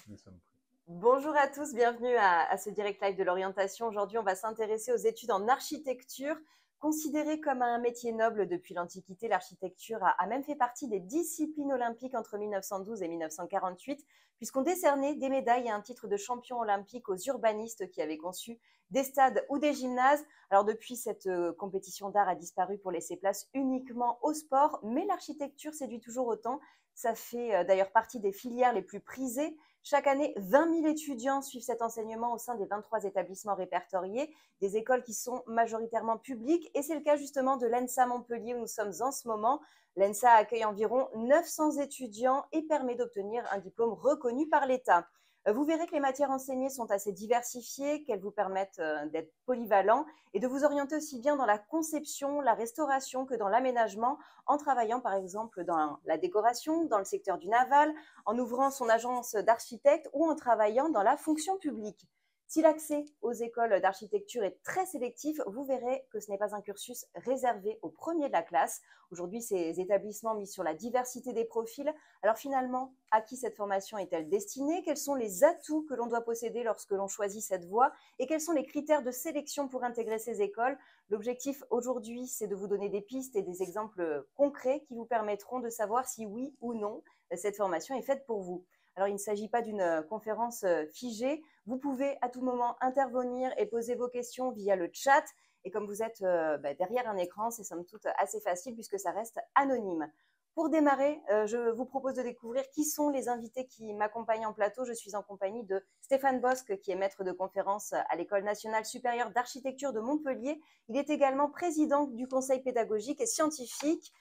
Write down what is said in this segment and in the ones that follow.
Nous sommes prêts. Bonjour à tous, bienvenue à ce direct live de l'orientation. Aujourd'hui, on va s'intéresser aux études en architecture. Considérée comme un métier noble depuis l'Antiquité, l'architecture a même fait partie des disciplines olympiques entre 1912 et 1948, puisqu'on décernait des médailles et un titre de champion olympique aux urbanistes qui avaient conçu des stades ou des gymnases. Alors depuis, cette compétition d'art a disparu pour laisser place uniquement au sport, mais l'architecture séduit toujours autant. Ça fait d'ailleurs partie des filières les plus prisées. Chaque année, 20 000 étudiants suivent cet enseignement au sein des 23 établissements répertoriés, des écoles qui sont majoritairement publiques. Et c'est le cas justement de l'ENSA Montpellier où nous sommes en ce moment. L'ENSA accueille environ 900 étudiants et permet d'obtenir un diplôme reconnu par l'État. Vous verrez que les matières enseignées sont assez diversifiées, qu'elles vous permettent d'être polyvalents et de vous orienter aussi bien dans la conception, la restauration que dans l'aménagement, en travaillant par exemple dans la décoration, dans le secteur du naval, en ouvrant son agence d'architecte ou en travaillant dans la fonction publique. Si l'accès aux écoles d'architecture est très sélectif, vous verrez que ce n'est pas un cursus réservé aux premiers de la classe. Aujourd'hui, ces établissements misent sur la diversité des profils. Alors finalement, à qui cette formation est-elle destinée? Quels sont les atouts que l'on doit posséder lorsque l'on choisit cette voie? Et quels sont les critères de sélection pour intégrer ces écoles? L'objectif aujourd'hui, c'est de vous donner des pistes et des exemples concrets qui vous permettront de savoir si oui ou non cette formation est faite pour vous. Alors, il ne s'agit pas d'une conférence figée. Vous pouvez à tout moment intervenir et poser vos questions via le chat. Et comme vous êtes derrière un écran, c'est somme toute assez facile puisque ça reste anonyme. Pour démarrer, je vous propose de découvrir qui sont les invités qui m'accompagnent en plateau. Je suis en compagnie de Stéphane Bosque, qui est maître de conférence à l'École nationale supérieure d'architecture de Montpellier. Il est également président du conseil pédagogique et scientifique.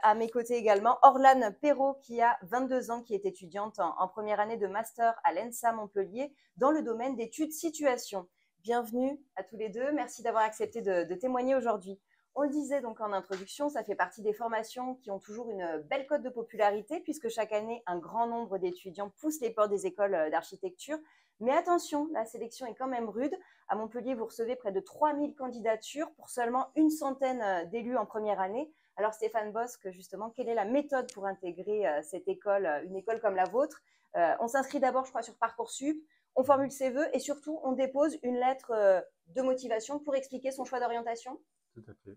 À mes côtés également, Orlane Perrault, qui a 22 ans, qui est étudiante en première année de master à l'ENSA Montpellier dans le domaine d'études situation. Bienvenue à tous les deux. Merci d'avoir accepté de témoigner aujourd'hui. On le disait donc en introduction, ça fait partie des formations qui ont toujours une belle cote de popularité puisque chaque année, un grand nombre d'étudiants poussent les portes des écoles d'architecture. Mais attention, la sélection est quand même rude. À Montpellier, vous recevez près de 3000 candidatures pour seulement une centaine d'élus en première année. Alors Stéphane Bosque, justement, quelle est la méthode pour intégrer cette école, une école comme la vôtre? On s'inscrit d'abord, je crois, sur Parcoursup, on formule ses vœux et surtout, on dépose une lettre de motivation pour expliquer son choix d'orientation. Tout à fait.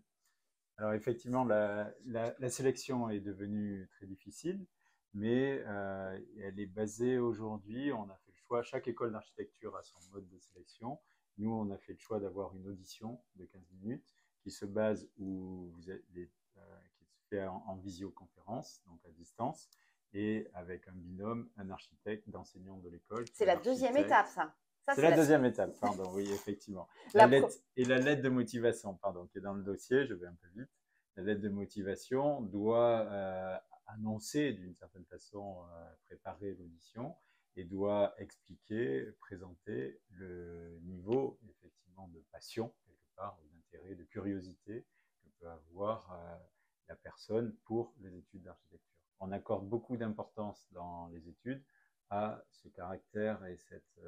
Alors effectivement, la sélection est devenue très difficile, mais elle est basée aujourd'hui, on a fait le choix, chaque école d'architecture a son mode de sélection. Nous, on a fait le choix d'avoir une audition de 15 minutes qui se base où vous êtes qui se fait en visioconférence, donc à distance, et avec un binôme, un architecte, d'enseignant de l'école, C'est la deuxième étape, ça. C'est la deuxième étape, pardon, oui, effectivement. La lettre de motivation, pardon, qui est dans le dossier, je vais un peu vite. La lettre de motivation doit annoncer d'une certaine façon, préparer l'audition et doit expliquer, présenter le niveau effectivement de passion, quelque part, ou d'intérêt, de curiosité que peut avoir la personne pour les études d'architecture. On accorde beaucoup d'importance dans les études à ce caractère et cette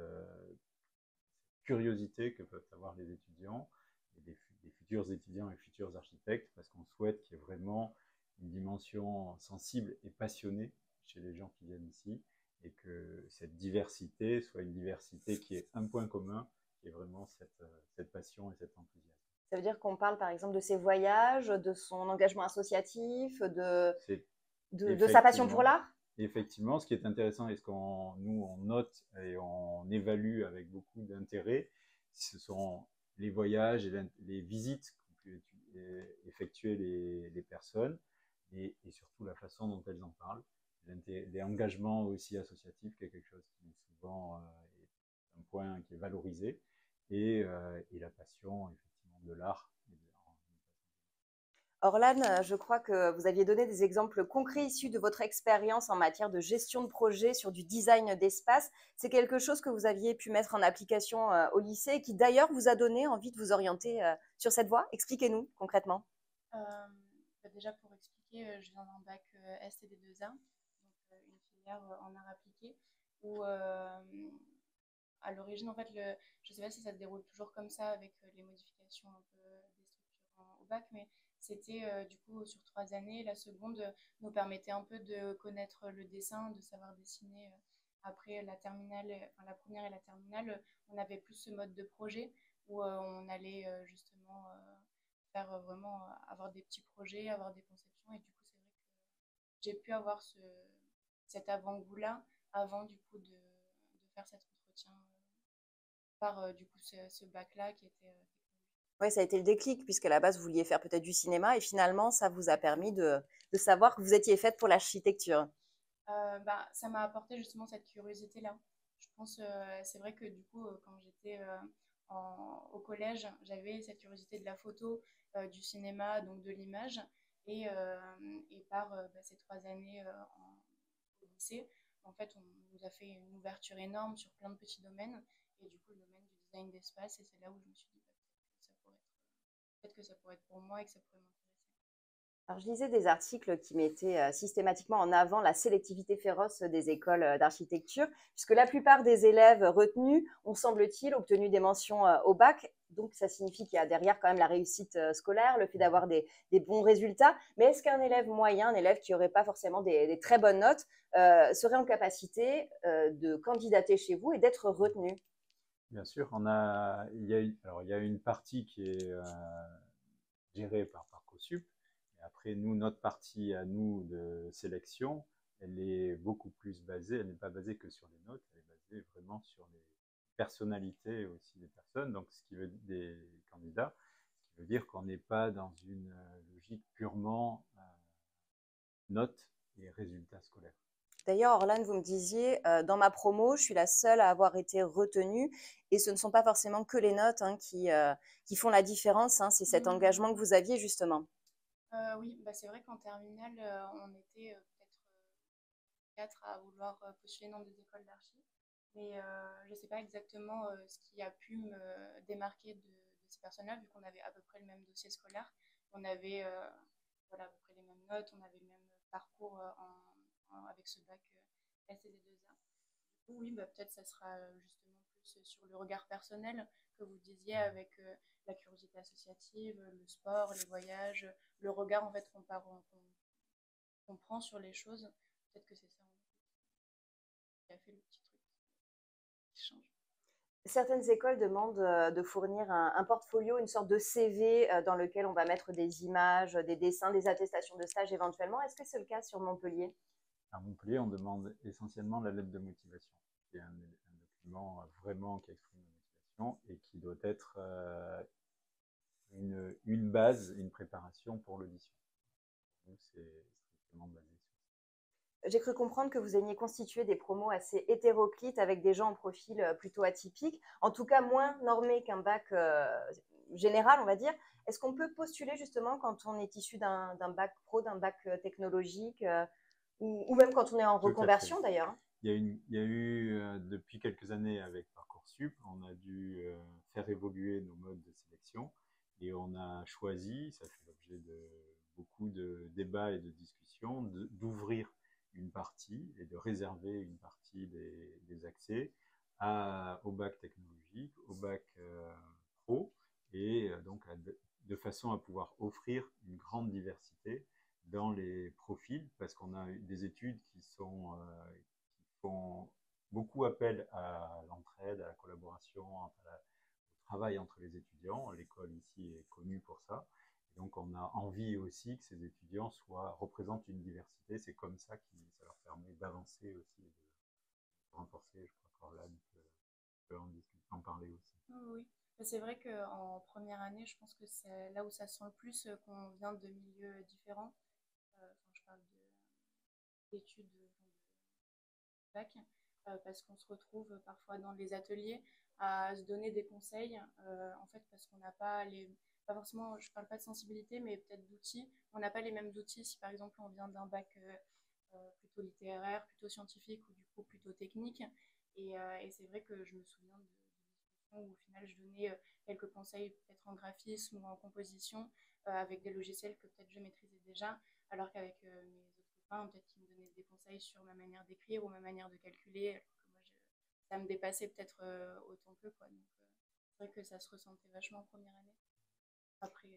curiosité que peuvent avoir les étudiants, et des futurs étudiants et futurs architectes, parce qu'on souhaite qu'il y ait vraiment une dimension sensible et passionnée chez les gens qui viennent ici, et que cette diversité soit une diversité qui ait un point commun, qui est vraiment cette passion et cet enthousiasme. Ça veut dire qu'on parle par exemple de ses voyages, de son engagement associatif, de sa passion pour l'art. Effectivement, ce qui est intéressant et ce qu'on nous on note et on évalue avec beaucoup d'intérêt, ce sont les voyages et les visites qu'ont pu effectuer les personnes et surtout la façon dont elles en parlent. L'engagement aussi associatif, qui est quelque chose qui souvent est un point qui est valorisé, et la passion effectivement de l'art. Orlane, je crois que vous aviez donné des exemples concrets issus de votre expérience en matière de gestion de projet sur du design d'espace. C'est quelque chose que vous aviez pu mettre en application au lycée et qui d'ailleurs vous a donné envie de vous orienter sur cette voie. Expliquez-nous concrètement. Déjà pour expliquer, je viens d'un bac STD2A, donc une filière en art appliqué, où à l'origine, en fait, je ne sais pas si ça se déroule toujours comme ça avec les modifications un peu des structures au bac, mais c'était du coup sur 3 années. La seconde nous permettait un peu de connaître le dessin, de savoir dessiner après la terminale, enfin, la première et la terminale, on avait plus ce mode de projet où on allait justement faire vraiment avoir des petits projets, avoir des conceptions. Et du coup, c'est vrai que j'ai pu avoir cet avant-goût-là avant du coup de faire cet entretien par du coup ce bac-là qui était Oui, ça a été le déclic, puisqu'à la base, vous vouliez faire peut-être du cinéma, et finalement, ça vous a permis de savoir que vous étiez faite pour l'architecture. bah, ça m'a apporté justement cette curiosité-là. Je pense, c'est vrai que du coup, quand j'étais au collège, j'avais cette curiosité de la photo, du cinéma, donc de l'image. Et par bah, ces 3 années au lycée, en fait, on nous a fait une ouverture énorme sur plein de petits domaines. Et du coup, le domaine du design d'espace, et c'est là où je me suis dit, bah, peut-être que ça pourrait être pour moi et que ça pourrait m'intéresser. Alors, je lisais des articles qui mettaient systématiquement en avant la sélectivité féroce des écoles d'architecture, puisque la plupart des élèves retenus ont, semble-t-il, obtenu des mentions au bac. Donc, ça signifie qu'il y a derrière quand même la réussite scolaire, le fait d'avoir des bons résultats. Mais est-ce qu'un élève moyen, un élève qui n'aurait pas forcément des très bonnes notes, serait en capacité de candidater chez vous et d'être retenu? Bien sûr, il y a une partie qui est gérée par Parcoursup. Et après, nous, notre partie à nous de sélection, elle est beaucoup plus basée, elle n'est pas basée que sur les notes, elle est basée vraiment sur les personnalités aussi des personnes, donc ce qui veut des candidats, ce qui veut dire qu'on n'est pas dans une logique purement notes et résultats scolaires. D'ailleurs, Orlane, vous me disiez, dans ma promo, je suis la seule à avoir été retenue. Et ce ne sont pas forcément que les notes qui font la différence. Hein, c'est cet engagement que vous aviez, justement. Oui, bah, c'est vrai qu'en terminale, on était peut-être 4 à vouloir postuler dans des écoles d'archi. Mais je ne sais pas exactement ce qui a pu me démarquer de ces personnes-là, vu qu'on avait à peu près le même dossier scolaire. On avait voilà, à peu près les mêmes notes, on avait le même parcours avec ce bac STD2A. Du coup, oui, bah, peut-être ça sera justement plus sur le regard personnel que vous disiez avec la curiosité associative, le sport, les voyages, le regard en fait qu'on prend sur les choses. Peut-être que c'est ça qui a fait le petit truc qui change. Certaines écoles demandent de fournir un portfolio, une sorte de CV dans lequel on va mettre des images, des dessins, des attestations de stage éventuellement. Est-ce que c'est le cas sur Montpellier? À Montpellier, on demande essentiellement la lettre de motivation, qui est un document vraiment qui exprime la motivation et qui doit être une base, une préparation pour l'audition. Donc, c'est strictement basé sur ça. J'ai cru comprendre que vous aimiez constituer des promos assez hétéroclites avec des gens en profil plutôt atypique, en tout cas moins normé qu'un bac général, on va dire. Est-ce qu'on peut postuler justement quand on est issu d'un bac pro, d'un bac technologique, ou même quand on est en Tout à fait. reconversion d'ailleurs, hein? Il y a eu, depuis quelques années avec Parcoursup, on a dû faire évoluer nos modes de sélection et on a choisi, ça fait l'objet de beaucoup de débats et de discussions, d'ouvrir une partie et de réserver une partie des accès au bac technologique, au bac pro, et donc de façon à pouvoir offrir une grande diversité dans les profils, parce qu'on a des études qui font beaucoup appel à l'entraide, à la collaboration, au travail entre les étudiants. L'école ici est connue pour ça. Et donc on a envie aussi que ces étudiants représentent une diversité. C'est comme ça que ça leur permet d'avancer aussi et de renforcer. Je crois qu'Orlane peut en parler aussi. Oui, c'est vrai qu'en première année, je pense que c'est là où ça se sent le plus qu'on vient de milieux différents. Enfin, je parle d'études de bac, parce qu'on se retrouve parfois dans les ateliers à se donner des conseils, en fait, parce qu'on n'a pas pas forcément, je parle pas de sensibilité, mais peut-être d'outils. On n'a pas les mêmes outils si par exemple on vient d'un bac plutôt littéraire, plutôt scientifique ou du coup plutôt technique. Et c'est vrai que je me souviens de discussions où au final je donnais quelques conseils peut-être en graphisme ou en composition avec des logiciels que peut-être je maîtrisais déjà, alors qu'avec mes autres copains, peut-être qu'ils me donnaient des conseils sur ma manière d'écrire ou ma manière de calculer, alors que moi ça me dépassait peut-être autant qu'eux, quoi. Donc c'est vrai que ça se ressentait vachement en première année. Après,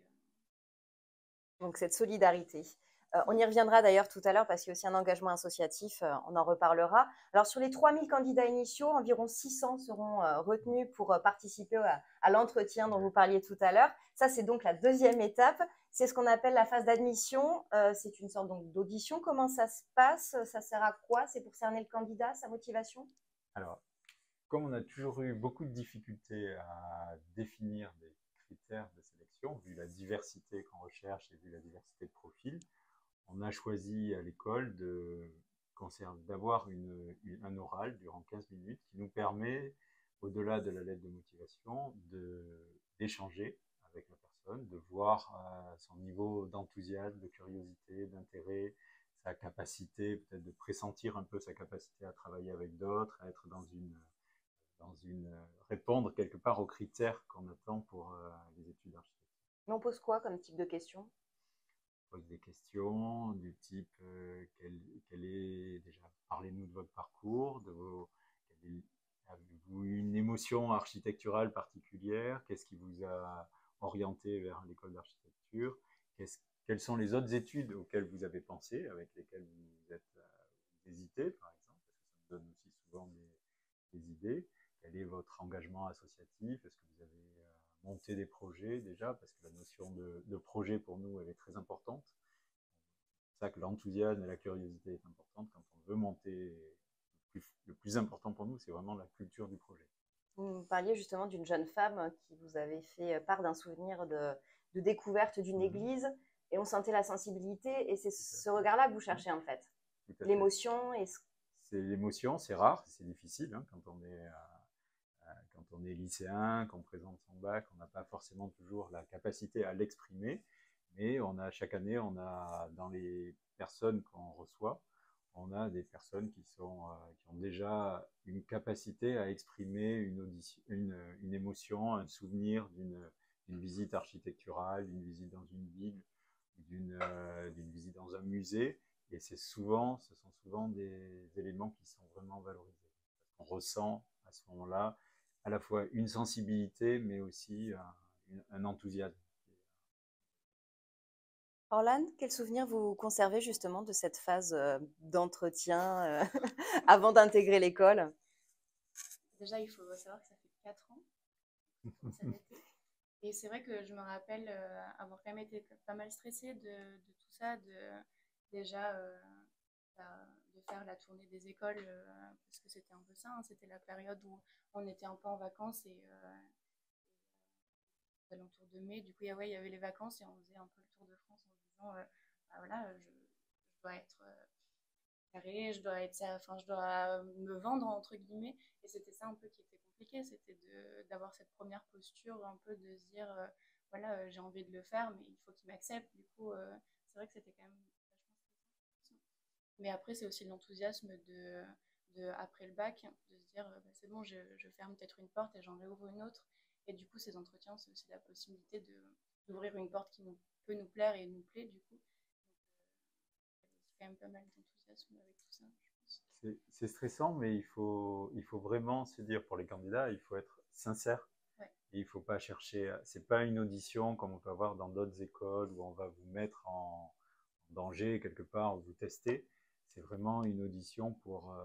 Donc cette solidarité. On y reviendra d'ailleurs tout à l'heure parce qu'il y a aussi un engagement associatif, on en reparlera. Alors sur les 3000 candidats initiaux, environ 600 seront retenus pour participer à l'entretien dont vous parliez tout à l'heure. Ça, c'est donc la deuxième étape. C'est ce qu'on appelle la phase d'admission. C'est une sorte d'audition. Comment ça se passe? Ça sert à quoi? C'est pour cerner le candidat, sa motivation? Alors, comme on a toujours eu beaucoup de difficultés à définir des critères de sélection, vu la diversité qu'on recherche et vu la diversité de profils, on a choisi à l'école d'avoir un oral durant 15 minutes qui nous permet, au-delà de la lettre de motivation, d'échanger avec la personne, de voir son niveau d'enthousiasme, de curiosité, d'intérêt, sa capacité, peut-être de pressentir un peu sa capacité à travailler avec d'autres, à être répondre quelque part aux critères qu'on attend pour les études d'architecture. Mais on pose quoi comme type de questions? On pose des questions du type quel est déjà, parlez-nous de votre parcours, avez-vous une émotion architecturale particulière, qu'est-ce qui vous a orienté vers l'école d'architecture, quelles sont les autres études auxquelles vous avez pensé, avec lesquelles vous êtes hésité, par exemple, parce que ça nous donne aussi souvent des idées. Quel est votre engagement associatif? Est-ce que vous avez monté des projets déjà? Parce que la notion de projet pour nous, elle est très importante. C'est pour ça que l'enthousiasme et la curiosité est importante. Quand on veut monter, le plus important pour nous, c'est vraiment la culture du projet. Vous parliez justement d'une jeune femme qui vous avait fait part d'un souvenir de découverte d'une église et on sentait la sensibilité et c'est ce regard-là que vous cherchez en fait. L'émotion et... C'est l'émotion, c'est rare, c'est difficile hein, quand on est lycéen, qu'on présente son bac, on n'a pas forcément toujours la capacité à l'exprimer, mais chaque année, on a dans les personnes qu'on reçoit, on a des personnes qui ont déjà une capacité à exprimer une émotion, un souvenir d'une visite architecturale, d'une visite dans une ville, d'une visite dans un musée. Et ce sont souvent des éléments qui sont vraiment valorisés. On ressent à ce moment-là à la fois une sensibilité, mais aussi un enthousiasme. Orlane, quel souvenir vous conservez justement de cette phase d'entretien avant d'intégrer l'école? Déjà, il faut savoir que ça fait 4 ans cet été. Et c'est vrai que je me rappelle avoir quand même été pas mal stressée de tout ça, déjà de faire la tournée des écoles, parce que c'était un peu ça, hein, c'était la période où on était un peu en vacances et alentour de mai, du coup, il y avait les vacances et on faisait un peu le tour de France en se disant, bah voilà, je dois être carré, je dois me vendre entre guillemets, et c'était ça un peu qui était compliqué, c'était d'avoir cette première posture, un peu de se dire, voilà, j'ai envie de le faire, mais il faut qu'il m'accepte, du coup, c'est vrai que c'était quand même vachement stressant. Mais après, c'est aussi l'enthousiasme après le bac, de se dire, bah, c'est bon, je ferme peut-être une porte et j'en réouvre une autre. Et du coup, ces entretiens, c'est aussi la possibilité d'ouvrir une porte qui peut nous plaire et nous plaît, du coup. Donc, il y a quand même pas mal d'enthousiasme avec tout ça, je pense. C'est stressant, mais il faut vraiment se dire, pour les candidats, il faut être sincère. Ouais. Et il ne faut pas chercher, c'est pas une audition comme on peut avoir dans d'autres écoles où on va vous mettre en danger quelque part, vous tester. C'est vraiment une audition pour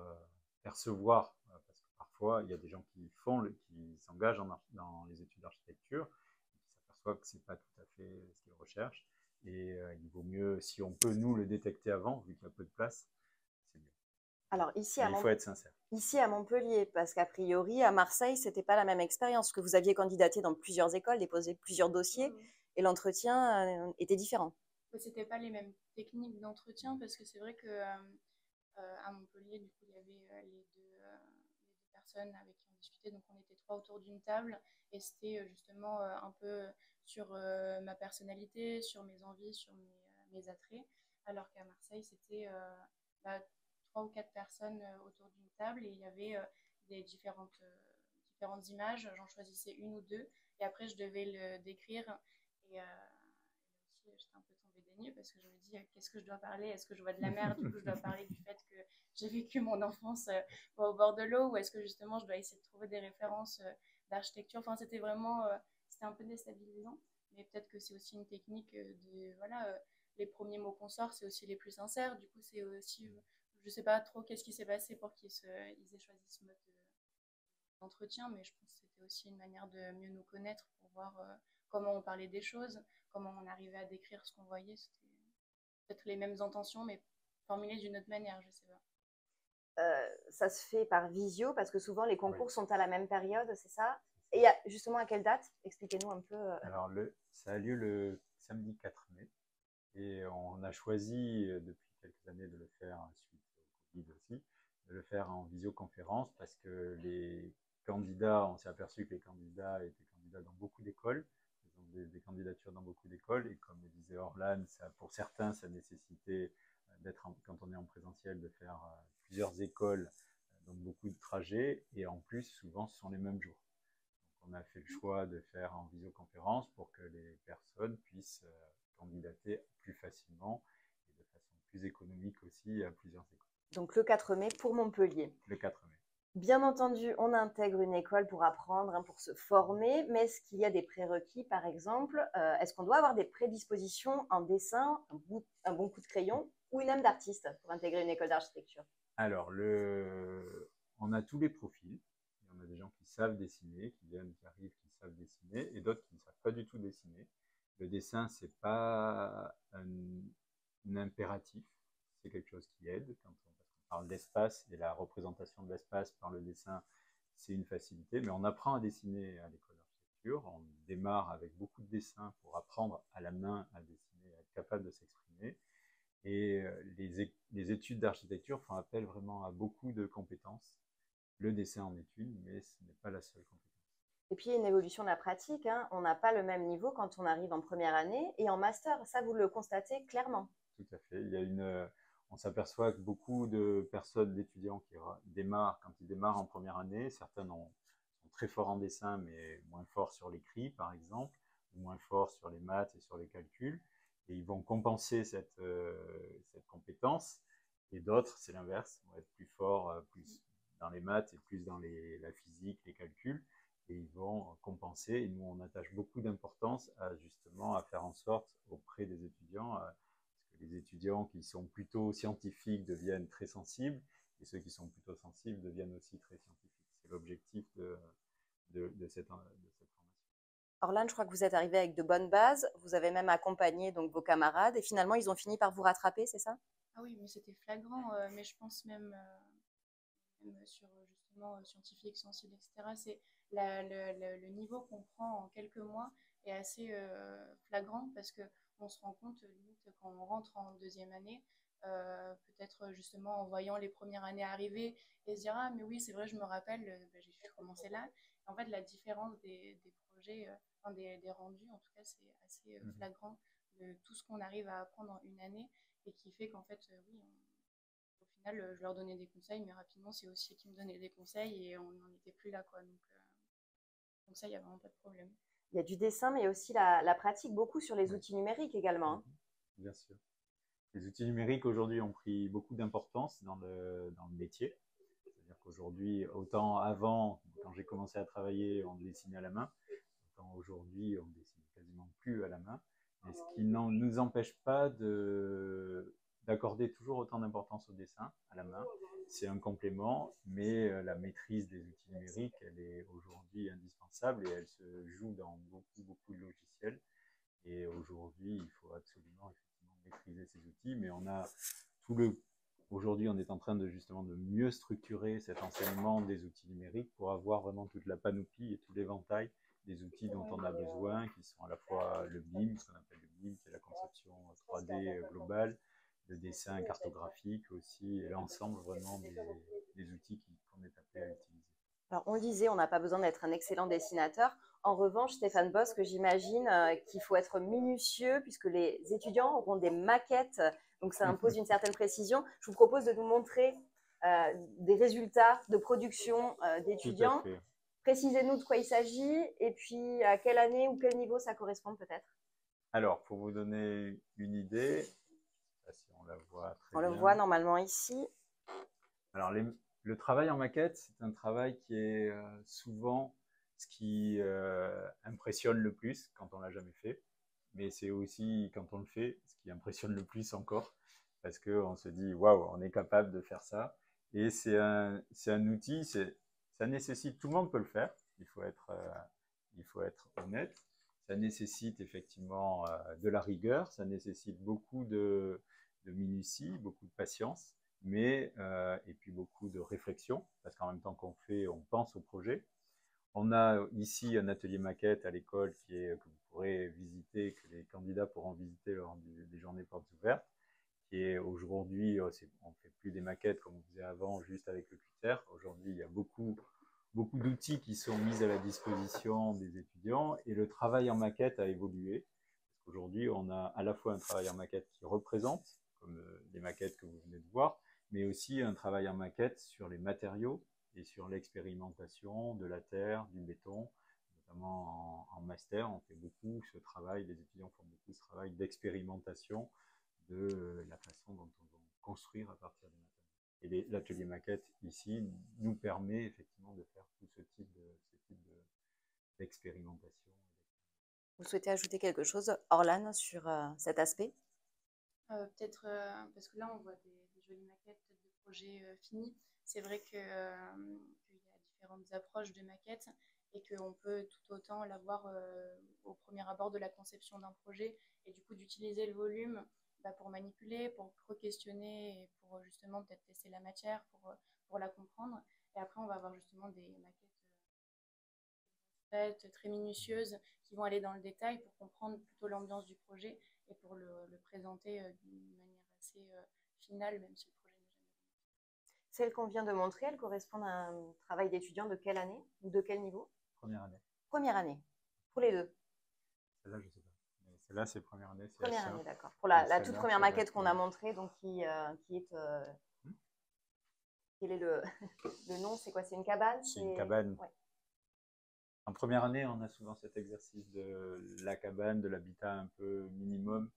percevoir, parce que parfois il y a des gens qui s'engagent dans les études d'architecture, qui s'aperçoivent que c'est pas tout à fait ce qu'ils recherchent, et il vaut mieux, si on peut nous le détecter avant, vu qu'il y a peu de place, c'est mieux. Alors il faut être sincère. Ici à Montpellier, parce qu'a priori à Marseille, c'était pas la même expérience, que vous aviez candidaté dans plusieurs écoles, déposé plusieurs dossiers, et l'entretien était différent. C'était pas les mêmes techniques d'entretien, parce que c'est vrai que à Montpellier, du coup, il y avait les deux personnes avec qui on discutait, donc on était 3 autour d'une table, et c'était justement un peu sur ma personnalité, sur mes envies, sur mes attraits, alors qu'à Marseille, c'était 3 ou 4 personnes autour d'une table, et il y avait des différentes images, j'en choisissais une ou deux, et après je devais le décrire, et aussi j'étais un peu tombée des nues parce que je me dis qu'est-ce que je dois parler, est-ce que je vois de la mer, du coup je dois parler du fait que j'ai vécu mon enfance au bord de l'eau, ou est-ce que justement je dois essayer de trouver des références d'architecture, enfin c'était vraiment c'était un peu déstabilisant, mais peut-être que c'est aussi une technique de voilà, les premiers mots qu'on sort, c'est aussi les plus sincères. Du coup, c'est aussi, je sais pas trop qu'est-ce qui s'est passé pour ils aient choisi ce mode d'entretien, mais je pense que c'était aussi une manière de mieux nous connaître pour voir comment on parlait des choses, comment on arrivait à décrire ce qu'on voyait. C'était peut-être les mêmes intentions, mais formulées d'une autre manière, je sais pas. Ça se fait par visio parce que souvent les concours Oui. sont à la même période, c'est ça? Et justement à quelle date? Expliquez-nous un peu. Alors, ça a lieu le samedi 4 mai et on a choisi depuis quelques années de le faire, suite au Covid aussi, de le faire en visioconférence parce que les candidats, on s'est aperçu que les candidats étaient candidats dans beaucoup d'écoles, ils ont des candidatures dans beaucoup d'écoles et comme le disait Orlan, pour certains, ça nécessitait quand on est en présentiel, de faire plusieurs écoles, donc beaucoup de trajets et en plus, souvent, ce sont les mêmes jours. On a fait le choix de faire en visioconférence pour que les personnes puissent candidater plus facilement et de façon plus économique aussi à plusieurs écoles. Donc le 4 mai pour Montpellier. Le 4 mai. Bien entendu, on intègre une école pour apprendre, hein, pour se former, mais est-ce qu'il y a des prérequis, par exemple? Est-ce qu'on doit avoir des prédispositions en dessin, un bon coup de crayon ou une âme d'artiste pour intégrer une école d'architecture? Alors, on a tous les profils. On a des gens qui savent dessiner, qui arrivent, qui savent dessiner, et d'autres qui ne savent pas du tout dessiner. Le dessin, ce n'est pas un impératif, c'est quelque chose qui aide. Quand on parle d'espace et la représentation de l'espace par le dessin, c'est une facilité, mais on apprend à dessiner à l'école d'architecture. On démarre avec beaucoup de dessins pour apprendre à la main à dessiner, à être capable de s'exprimer. Et les études d'architecture font appel vraiment à beaucoup de compétences. Le dessin en est une, mais ce n'est pas la seule compétence. Et puis, il y a une évolution de la pratique, hein. On n'a pas le même niveau quand on arrive en première année et en master. Ça, vous le constatez clairement. Tout à fait. On s'aperçoit que beaucoup de personnes, d'étudiants qui démarrent, quand ils démarrent en première année, certains sont très forts en dessin, mais moins forts sur l'écrit, par exemple, ou moins forts sur les maths et sur les calculs. Et ils vont compenser cette compétence. Et d'autres, c'est l'inverse, vont être plus forts plus dans les maths et plus dans la physique, les calculs. Et ils vont compenser. Et nous, on attache beaucoup d'importance justement à faire en sorte auprès des étudiants, les étudiants qui sont plutôt scientifiques deviennent très sensibles et ceux qui sont plutôt sensibles deviennent aussi très scientifiques. C'est l'objectif de cette formation. Orlan, je crois que vous êtes arrivé avec de bonnes bases. Vous avez même accompagné donc, vos camarades et finalement, ils ont fini par vous rattraper, c'est ça? Ah oui, mais c'était flagrant, mais je pense même sur justement scientifique, sensible, etc. C'est le niveau qu'on prend en quelques mois est assez flagrant parce qu'on se rend compte, limite, quand on rentre en deuxième année, peut-être justement en voyant les premières années arriver et se dire ah mais oui c'est vrai je me rappelle, j'ai commencé là. En fait la différence des projets, enfin, des rendus en tout cas c'est assez flagrant de tout ce qu'on arrive à apprendre en une année et qui fait qu'en fait oui au final, je leur donnais des conseils, mais rapidement, c'est aussi qui me donnaient des conseils et on n'en était plus là, quoi. Donc ça, il n'y a vraiment pas de problème. Il y a du dessin, mais il y a aussi la pratique, beaucoup sur les outils numériques également. Hein. Bien sûr. Les outils numériques aujourd'hui ont pris beaucoup d'importance dans le métier. C'est-à-dire qu'aujourd'hui, autant avant, quand j'ai commencé à travailler, on dessinait à la main, autant aujourd'hui, on dessine quasiment plus à la main. Mais ce qui ne nous empêche pas d'accorder toujours autant d'importance au dessin à la main. C'est un complément, mais la maîtrise des outils numériques, elle est aujourd'hui indispensable et elle se joue dans beaucoup, beaucoup de logiciels. Et aujourd'hui, il faut absolument effectivement maîtriser ces outils, mais on a aujourd'hui, on est en train justement de mieux structurer cet enseignement des outils numériques pour avoir vraiment toute la panoplie et tout l'éventail des outils dont on a besoin, qui sont à la fois le BIM, ce qu'on appelle le BIM, qui est la conception 3D globale, le dessin cartographique aussi, et l'ensemble vraiment des outils qu'on est appelé à utiliser. Alors, on le disait, on n'a pas besoin d'être un excellent dessinateur. En revanche, Stéphane Bosque, j'imagine qu'il faut être minutieux puisque les étudiants auront des maquettes, donc ça impose une certaine précision. Je vous propose de nous montrer des résultats de production d'étudiants. Précisez-nous de quoi il s'agit et puis à quelle année ou quel niveau ça correspond peut-être. Alors, pour vous donner une idée, si on la voit très bien. On le voit normalement ici. Alors, le travail en maquette, c'est un travail qui est souvent ce qui impressionne le plus quand on ne l'a jamais fait. mais c'est aussi quand on le fait, ce qui impressionne le plus encore, parce qu'on se dit, waouh, on est capable de faire ça. Et c'est un outil, ça nécessite, tout le monde peut le faire, il faut être honnête. Ça nécessite effectivement de la rigueur, ça nécessite beaucoup de minutie, beaucoup de patience, et puis beaucoup de réflexion, parce qu'en même temps qu'on fait, on pense au projet. On a ici un atelier maquette à l'école que vous pourrez visiter, que les candidats pourront visiter lors des journées portes ouvertes, qui est aujourd'hui, on ne fait plus des maquettes comme on faisait avant, juste avec le cutter. Aujourd'hui, il y a beaucoup d'outils qui sont mis à la disposition des étudiants et le travail en maquette a évolué. Aujourd'hui, on a à la fois un travail en maquette qui représente, comme les maquettes que vous venez de voir, mais aussi un travail en maquette sur les matériaux et sur l'expérimentation de la terre, du béton, notamment en master. On fait beaucoup ce travail, les étudiants font beaucoup ce travail d'expérimentation de la façon dont on va construire à partir des matériaux. Et l'atelier maquette ici nous permet effectivement de faire tout ce type d'expérimentation. Vous souhaitez ajouter quelque chose, Orlane, sur cet aspect? Peut-être, parce que là, on voit des jolies maquettes de projets finis. C'est vrai qu'il y a différentes approches de maquettes et qu'on peut tout autant l'avoir au premier abord de la conception d'un projet et du coup d'utiliser le volume pour manipuler, pour re-questionner et pour justement peut-être tester la matière, pour la comprendre. Et après, on va avoir justement des maquettes très minutieuses qui vont aller dans le détail pour comprendre plutôt l'ambiance du projet et pour le présenter d'une manière assez finale, même si le projet n'est jamais commencé. Celles qu'on vient de montrer, elles correspondent à un travail d'étudiant de quelle année ou de quel niveau? Première année. Première année, pour les deux. Celle-là, je ne sais pas. Mais celle-là, c'est première année. Première année, d'accord. Pour la toute première maquette qu'on a montrée, donc qui est... Quel est le nom? C'est quoi? C'est une cabane? C'est une cabane. Ouais. En première année, on a souvent cet exercice de la cabane, de l'habitat un peu minimum,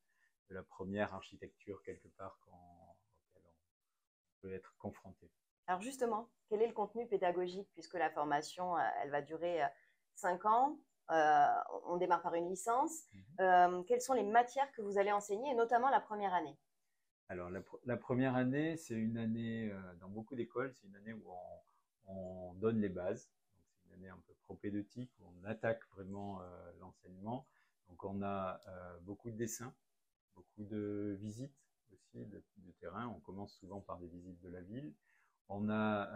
de la première architecture quelque part auquel on peut être confronté. Alors justement, quel est le contenu pédagogique puisque la formation, elle va durer 5 ans, on démarre par une licence. Quelles sont les matières que vous allez enseigner, et notamment la première année? Alors la première année, c'est une année, dans beaucoup d'écoles, c'est une année où on donne les bases. C'est une année un peu propédeutique, où on attaque vraiment l'enseignement. Donc on a beaucoup de dessins, beaucoup de visites aussi de terrain. On commence souvent par des visites de la ville. On a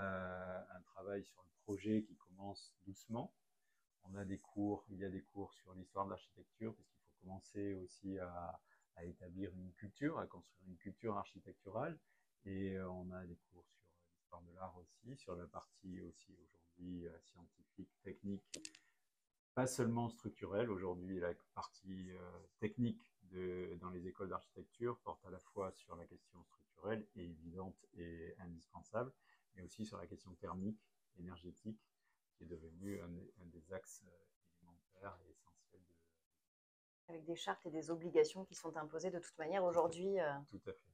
un travail sur le projet qui commence doucement. On a il y a des cours sur l'histoire de l'architecture, puisqu'il faut commencer aussi à établir une culture, à construire une culture architecturale. Et on a des cours sur l'histoire de l'art aussi, sur la partie aussi aujourd'hui scientifique, technique, pas seulement structurelle. Aujourd'hui, la partie technique dans les écoles d'architecture porte à la fois sur la question structurelle, et évidente et indispensable, mais aussi sur la question thermique, énergétique, qui est devenu un des axes élémentaires et essentiels. Avec des chartes et des obligations qui sont imposées de toute manière aujourd'hui. Tout à fait.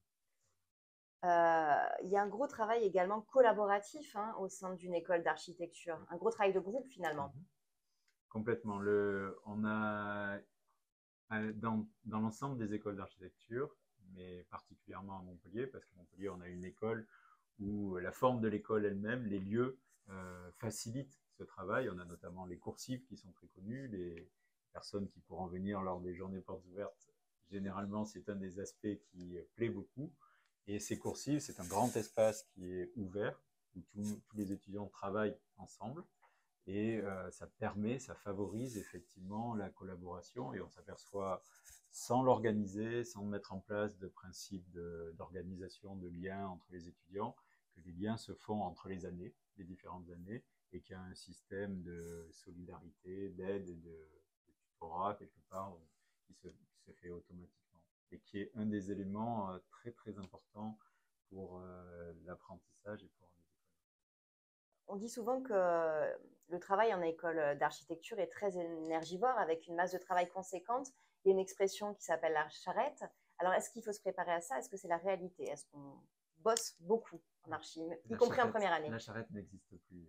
Il y a un gros travail également collaboratif au sein d'une école d'architecture, un gros travail de groupe finalement. Complètement. On a dans l'ensemble des écoles d'architecture, mais particulièrement à Montpellier, parce qu'à Montpellier, on a une école où la forme de l'école elle-même, les lieux, facilitent ce travail. On a notamment les coursives qui sont très connues, les personnes qui pourront venir lors des journées portes ouvertes. Généralement, c'est un des aspects qui plaît beaucoup. Et ces coursives, c'est un grand espace qui est ouvert, où tous les étudiants travaillent ensemble. Et ça favorise effectivement la collaboration, et on s'aperçoit, sans l'organiser, sans mettre en place de principes d'organisation, de liens entre les étudiants, que les liens se font entre les années, les différentes années, et qu'il y a un système de solidarité, d'aide et de tutorat quelque part qui se fait automatiquement, et qui est un des éléments très très importants pour l'apprentissage et pour les écoles. On dit souvent que le travail en école d'architecture est très énergivore, avec une masse de travail conséquente. Il y a une expression qui s'appelle la charrette. Alors, est-ce qu'il faut se préparer à ça? Est-ce que c'est la réalité? Est-ce qu'on bosse beaucoup en archi, y compris en première année? La charrette n'existe plus.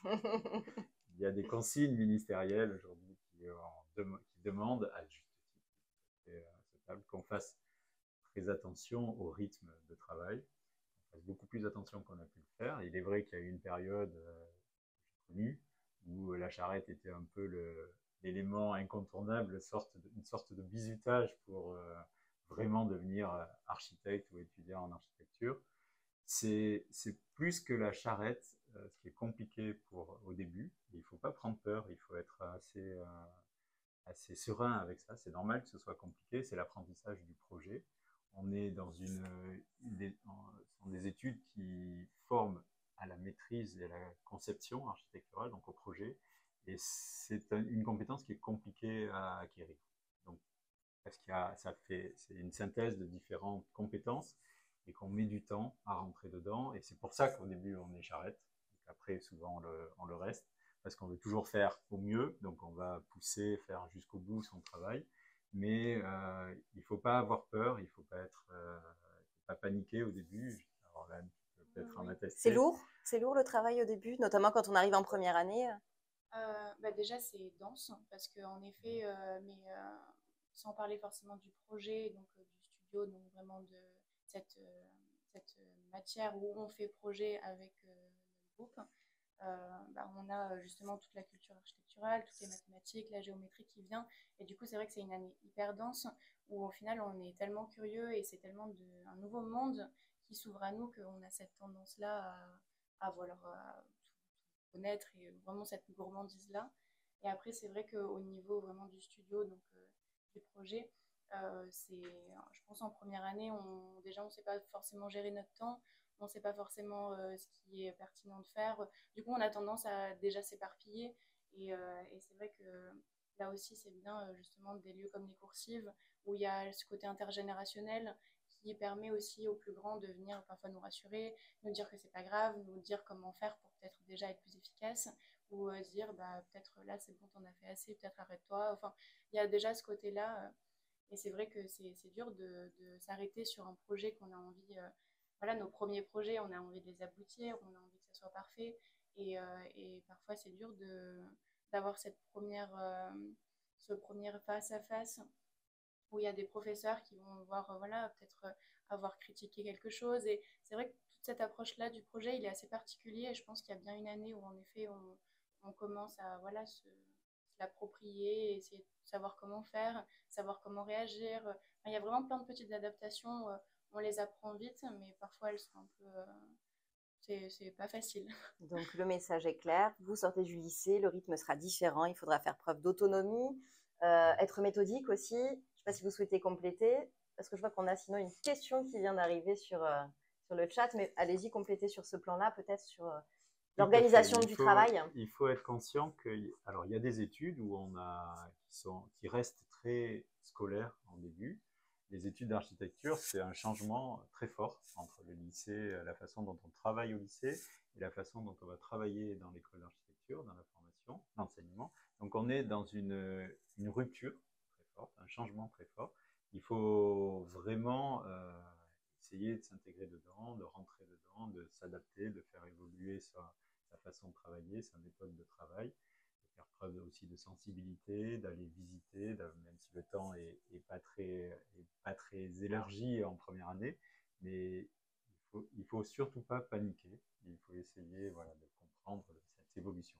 Il y a des consignes ministérielles aujourd'hui qui demandent, à juste titre, très souhaitable, qu'on fasse très attention au rythme de travail, qu'on fasse beaucoup plus attention qu'on a pu le faire. Il est vrai qu'il y a eu une période connue où la charrette était un peu l'élément incontournable, une sorte de bizutage pour vraiment devenir architecte ou étudiant en architecture. C'est plus que la charrette, ce qui est compliqué au début. Il ne faut pas prendre peur, il faut être assez serein avec ça. C'est normal que ce soit compliqué, c'est l'apprentissage du projet. On est dans des études qui forment à la maîtrise et à la conception architecturale, donc au projet. Et c'est une compétence qui est compliquée à acquérir. Donc, parce c'est une synthèse de différentes compétences et qu'on met du temps à rentrer dedans. Et c'est pour ça qu'au début, on est charrette. Donc après, souvent, on le reste parce qu'on veut toujours faire au mieux. Donc, on va pousser, faire jusqu'au bout son travail. Mais il ne faut pas avoir peur, il ne faut pas paniquer au début. Alors là, tu peux peut-être en attester. C'est lourd le travail au début, notamment quand on arrive en première année. Déjà, c'est dense parce qu'en effet, sans parler forcément du projet, donc du studio, donc vraiment de cette matière où on fait projet avec notre groupe, on a justement toute la culture architecturale, toutes les mathématiques, la géométrie qui vient. Et du coup, c'est vrai que c'est une année hyper dense où au final, on est tellement curieux et c'est tellement un nouveau monde qui s'ouvre à nous qu'on a cette tendance-là à vouloir tout connaître et vraiment cette gourmandise-là. Et après, c'est vrai qu'au niveau vraiment du studio, donc du projet, je pense en première année, déjà on ne sait pas forcément gérer notre temps, on ne sait pas forcément ce qui est pertinent de faire. Du coup, on a tendance à déjà s'éparpiller. Et c'est vrai que là aussi, c'est bien justement des lieux comme les coursives, où il y a ce côté intergénérationnel qui permet aussi aux plus grands de venir parfois nous rassurer, nous dire que c'est pas grave, nous dire comment faire pour peut-être déjà être plus efficace, ou se dire peut-être là c'est bon, t'en as fait assez, peut-être arrête-toi. Enfin, il y a déjà ce côté-là. Et c'est vrai que c'est dur de s'arrêter sur un projet qu'on a envie. Voilà, nos premiers projets, on a envie de les aboutir, on a envie que ça soit parfait. Et parfois, c'est dur d'avoir ce premier face à face où il y a des professeurs qui vont voir, voilà, peut-être avoir critiqué quelque chose. Et c'est vrai que toute cette approche-là du projet, il est assez particulier. Et je pense qu'il y a bien une année où, en effet, on commence à voilà, se l'approprier, essayer de savoir comment faire, savoir comment réagir. Enfin, il y a vraiment plein de petites adaptations. On les apprend vite, mais parfois elles sont un peu. C'est pas facile. Donc le message est clair, vous sortez du lycée, le rythme sera différent, il faudra faire preuve d'autonomie, être méthodique aussi. Je ne sais pas si vous souhaitez compléter, parce que je vois qu'on a sinon une question qui vient d'arriver sur le chat, mais allez-y compléter sur ce plan-là, peut-être sur l'organisation du travail. Il faut être conscient alors il y a des études qui restent très scolaires en début. Les études d'architecture, c'est un changement très fort entre le lycée, la façon dont on travaille au lycée et la façon dont on va travailler dans l'école d'architecture, dans la formation, l'enseignement. Donc on est dans une rupture très forte, un changement très fort. Il faut vraiment essayer de s'intégrer dedans, de rentrer dedans, de s'adapter, de faire évoluer sa façon de travailler, sa méthode de travail, de faire preuve aussi de sensibilité, d'aller visiter, même si le temps est pas très élargi en première année, mais il faut surtout pas paniquer, il faut essayer voilà, de comprendre cette évolution.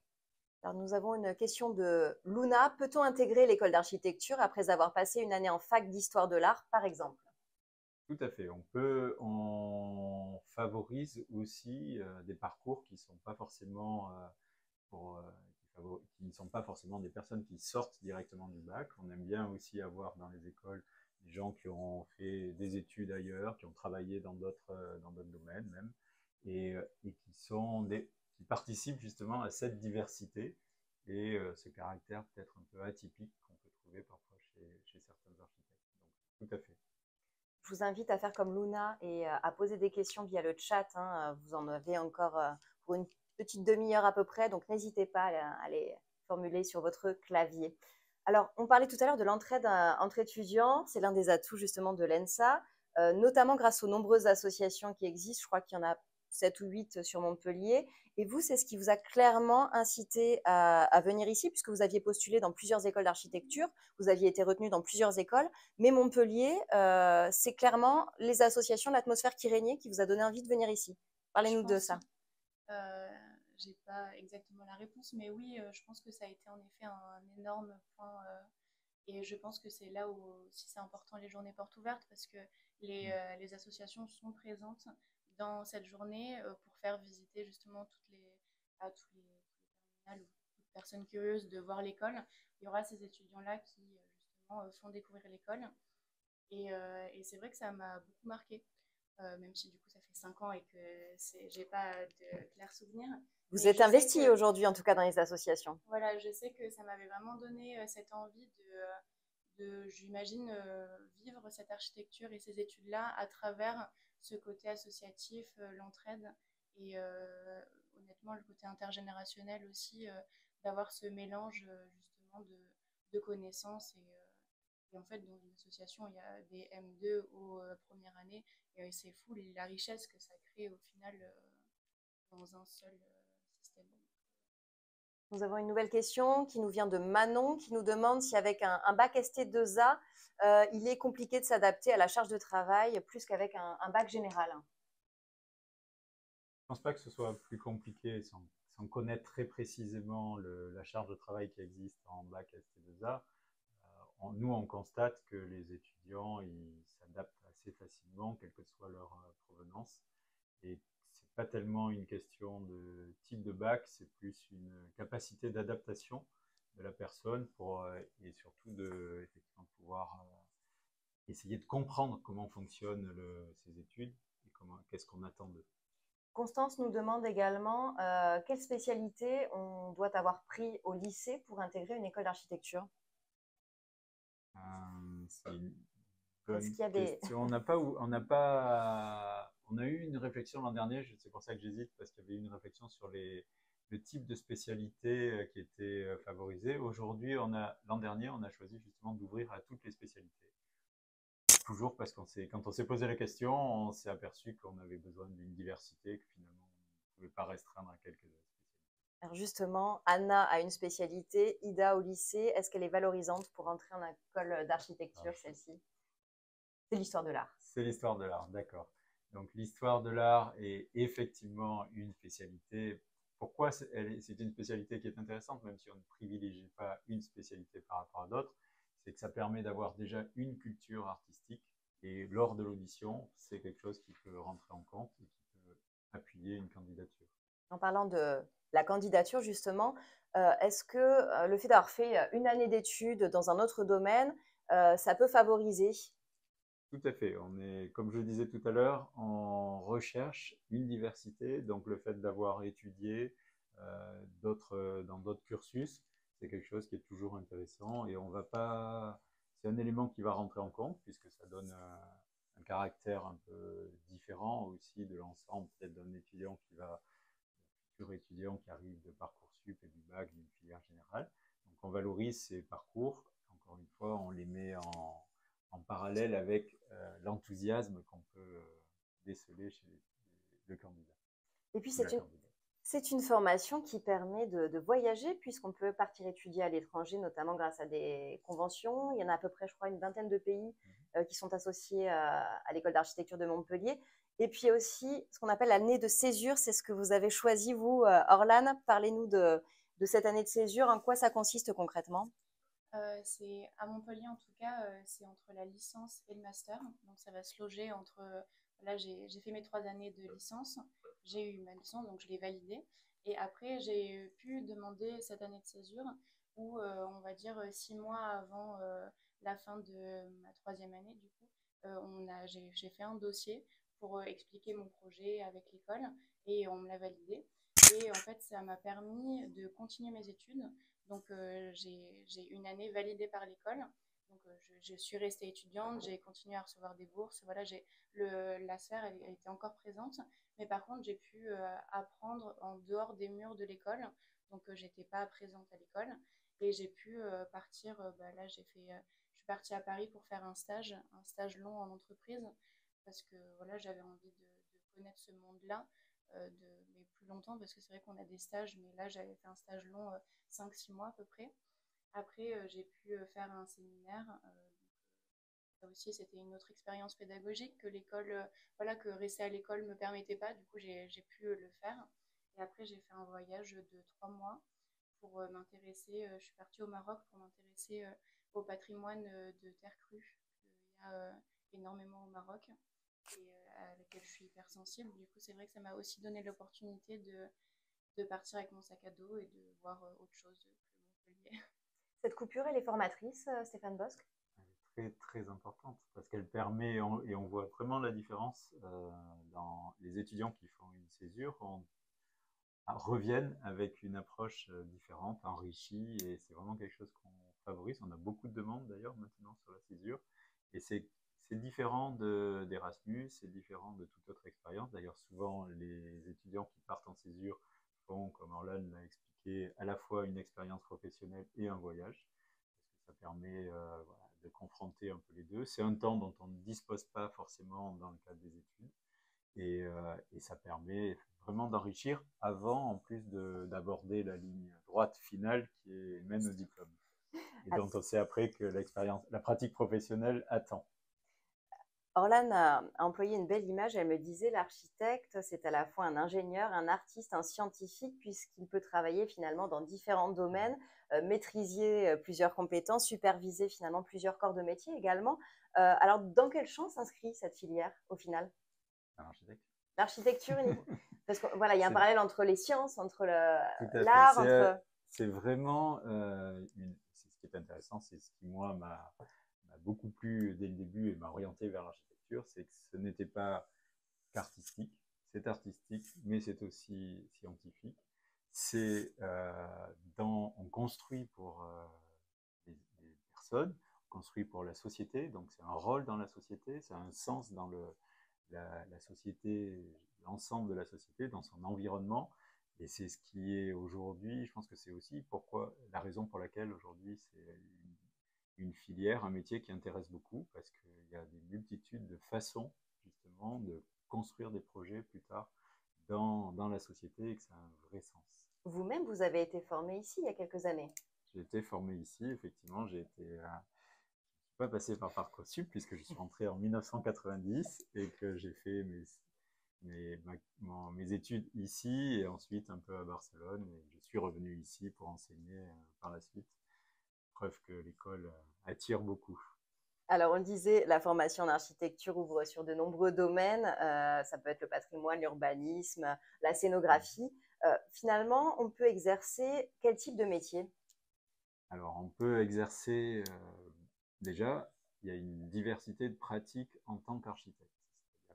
Alors nous avons une question de Luna. Peut-on intégrer l'école d'architecture après avoir passé une année en fac d'histoire de l'art, par exemple? Tout à fait. On favorise aussi des parcours qui sont pas forcément qui ne sont pas forcément des personnes qui sortent directement du bac. On aime bien aussi avoir dans les écoles des gens qui ont fait des études ailleurs, qui ont travaillé dans d'autres domaines même, et qui participent justement à cette diversité et ce caractère peut-être un peu atypique qu'on peut trouver parfois chez certains architectes. Donc, tout à fait. Je vous invite à faire comme Luna et à poser des questions via le chat. Vous en avez encore pour une petite demi-heure à peu près, donc n'hésitez pas à les formuler sur votre clavier. Alors, on parlait tout à l'heure de l'entraide entre étudiants. C'est l'un des atouts justement de l'ENSA, notamment grâce aux nombreuses associations qui existent. Je crois qu'il y en a 7 ou 8 sur Montpellier. Et vous, c'est ce qui vous a clairement incité à venir ici, puisque vous aviez postulé dans plusieurs écoles d'architecture, vous aviez été retenu dans plusieurs écoles, mais Montpellier, c'est clairement les associations, l'atmosphère qui régnait qui vous a donné envie de venir ici. Parlez-nous de ça. J'ai pas exactement la réponse, mais oui, je pense que ça a été en effet un énorme point. Et je pense que c'est là où aussi c'est important les journées portes ouvertes parce que les associations sont présentes dans cette journée pour faire visiter justement tous les terminales ou toutes personnes curieuses de voir l'école. Il y aura ces étudiants-là qui justement font découvrir l'école. Et c'est vrai que ça m'a beaucoup marqué, même si du coup ça fait 5 ans et que j'ai pas de clairs souvenirs. Vous êtes investi aujourd'hui, en tout cas, dans les associations. Voilà, je sais que ça m'avait vraiment donné cette envie j'imagine, vivre cette architecture et ces études-là à travers ce côté associatif, l'entraide et honnêtement le côté intergénérationnel aussi, d'avoir ce mélange justement de connaissances. Et en fait, dans une association, il y a des M2 aux premières années et c'est fou la richesse que ça crée au final dans un seul système. Nous avons une nouvelle question qui nous vient de Manon, qui nous demande si avec un bac ST2A, il est compliqué de s'adapter à la charge de travail plus qu'avec un bac général. Je ne pense pas que ce soit plus compliqué sans connaître très précisément la charge de travail qui existe en bac ST2A. Nous, on constate que les étudiants ils s'adaptent assez facilement, quelle que soit leur provenance. Et c'est pas tellement une question de type de bac, c'est plus une capacité d'adaptation de la personne et surtout de effectivement, pouvoir essayer de comprendre comment fonctionnent ces études et qu'est-ce qu'on attend d'eux. Constance nous demande également quelle spécialité on doit avoir pris au lycée pour intégrer une école d'architecture. C'est une bonne question. On a eu une réflexion l'an dernier, c'est pour ça que j'hésite, parce qu'il y avait eu une réflexion sur le type de spécialité qui était favorisée. Aujourd'hui, l'an dernier, on a choisi justement d'ouvrir à toutes les spécialités. Toujours parce quand on s'est posé la question, on s'est aperçu qu'on avait besoin d'une diversité, que finalement, on ne pouvait pas restreindre à quelques spécialités. Alors justement, Anna a une spécialité, Ida au lycée. Est-ce qu'elle est valorisante pour entrer en école d'architecture, celle-ci? C'est l'histoire de l'art. C'est l'histoire de l'art, d'accord. Donc l'histoire de l'art est effectivement une spécialité. Pourquoi c'est une spécialité qui est intéressante, même si on ne privilégie pas une spécialité par rapport à d'autres, c'est que ça permet d'avoir déjà une culture artistique. Et lors de l'audition, c'est quelque chose qui peut rentrer en compte et qui peut appuyer une candidature. En parlant de la candidature, justement, est-ce que le fait d'avoir fait une année d'études dans un autre domaine, ça peut favoriser? Tout à fait. On est, comme je le disais tout à l'heure, en recherche une diversité. Donc le fait d'avoir étudié dans d'autres cursus, c'est quelque chose qui est toujours intéressant. Et on va pas. C'est un élément qui va rentrer en compte puisque ça donne un caractère un peu différent aussi de l'ensemble, peut-être d'un futur étudiant qui arrive de Parcoursup et du bac, d'une filière générale. Donc on valorise ces parcours. Encore une fois, on les met en parallèle avec l'enthousiasme qu'on peut déceler chez le candidat. Et puis c'est une formation qui permet de voyager puisqu'on peut partir étudier à l'étranger, notamment grâce à des conventions. Il y en a à peu près, je crois, une vingtaine de pays qui sont associés à l'école d'architecture de Montpellier. Et puis aussi, ce qu'on appelle l'année de césure, c'est ce que vous avez choisi, vous, Orlane. Parlez-nous de cette année de césure. En quoi ça consiste concrètement? C'est à Montpellier en tout cas, c'est entre la licence et le master. Donc ça va se loger entre. Là, j'ai fait mes 3 années de licence. J'ai eu ma licence, donc je l'ai validée. Et après, j'ai pu demander cette année de césure où, on va dire, 6 mois avant la fin de ma 3e année, du coup, j'ai fait un dossier pour expliquer mon projet avec l'école et on me l'a validé. Et en fait, ça m'a permis de continuer mes études. Donc, j'ai une année validée par l'école. Donc, je suis restée étudiante, j'ai continué à recevoir des bourses. Voilà, la sphère, elle était encore présente. Mais par contre, j'ai pu apprendre en dehors des murs de l'école. Donc, j'étais pas présente à l'école. Et j'ai pu partir. Là, je suis partie à Paris pour faire un stage long en entreprise. Parce que voilà, j'avais envie de connaître ce monde-là. mais plus longtemps parce que c'est vrai qu'on a des stages, mais là j'avais fait un stage long, 5-6 mois à peu près. Après, j'ai pu faire un séminaire. Ça aussi, c'était une autre expérience pédagogique que l'école, voilà, que rester à l'école me permettait pas. Du coup, j'ai pu le faire. Et après, j'ai fait un voyage de 3 mois pour m'intéresser. Je suis partie au Maroc pour m'intéresser au patrimoine de terre crue qu'il y a énormément au Maroc et à laquelle je suis hyper sensible. Du coup, c'est vrai que ça m'a aussi donné l'opportunité de partir avec mon sac à dos et de voir autre chose que Montpellier. Cette coupure, elle est formatrice, Stéphane Bosque? Elle est très, très importante parce qu'elle permet, et on voit vraiment la différence dans les étudiants qui font une césure, reviennent avec une approche différente, enrichie, et c'est vraiment quelque chose qu'on favorise. On a beaucoup de demandes d'ailleurs maintenant sur la césure, et c'est différent d'Erasmus, c'est différent de toute autre expérience. D'ailleurs, souvent, les étudiants qui partent en césure font, comme Orlan l'a expliqué, à la fois une expérience professionnelle et un voyage, parce que ça permet voilà, de confronter un peu les deux. C'est un temps dont on ne dispose pas forcément dans le cadre des études, et ça permet vraiment d'enrichir avant, en plus d'aborder la ligne droite finale qui mène au diplôme, et dont on sait après que la pratique professionnelle attend. Orlan a employé une belle image. Elle me disait, l'architecte, c'est à la fois un ingénieur, un artiste, un scientifique, puisqu'il peut travailler finalement dans différents domaines, maîtriser plusieurs compétences, superviser finalement plusieurs corps de métier également. Alors, dans quel champ s'inscrit cette filière au final? Un architecte. L'architecture uniquement. Parce que voilà, il y a un parallèle entre les sciences, entre Tout à l'art, fait. C'est vraiment c'est ce qui est intéressant, c'est ce qui moi m'a beaucoup plu dès le début et m'a orienté vers l'architecture, c'est que ce n'était pas qu'artistique, c'est artistique, mais c'est aussi scientifique. C'est on construit pour les personnes, on construit pour la société, donc c'est un rôle dans la société, c'est un sens dans la société, l'ensemble de la société, dans son environnement. Et c'est ce qui est aujourd'hui, je pense que c'est aussi la raison pour laquelle aujourd'hui c'est une filière, un métier qui intéresse beaucoup, parce qu'il y a des multitudes de façons justement de construire des projets plus tard dans la société, et que ça a un vrai sens. Vous-même, vous avez été formé ici il y a quelques années. J'ai été formé ici, effectivement, je ne suis pas passé par Parcoursup puisque je suis rentré en 1990 et que j'ai fait mes études ici et ensuite un peu à Barcelone, et je suis revenu ici pour enseigner par la suite. Preuve que l'école attire beaucoup. Alors, on disait, la formation en architecture ouvre sur de nombreux domaines. Ça peut être le patrimoine, l'urbanisme, la scénographie. Finalement, on peut exercer quel type de métier? Alors, on peut exercer, déjà, il y a une diversité de pratiques en tant qu'architecte.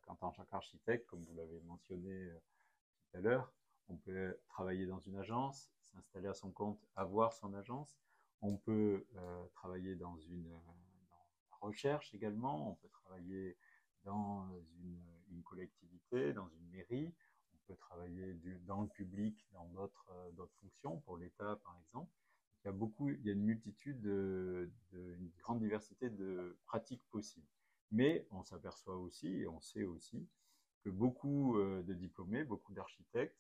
En tant qu'architecte, comme vous l'avez mentionné tout à l'heure, on peut travailler dans une agence, s'installer à son compte, avoir son agence. On peut travailler dans la recherche également. On peut travailler dans une collectivité, dans une mairie. On peut travailler dans le public, dans d'autres fonctions, pour l'État par exemple. Il y a une multitude, une grande diversité de pratiques possibles. Mais on s'aperçoit aussi, et on sait aussi, que beaucoup de diplômés, beaucoup d'architectes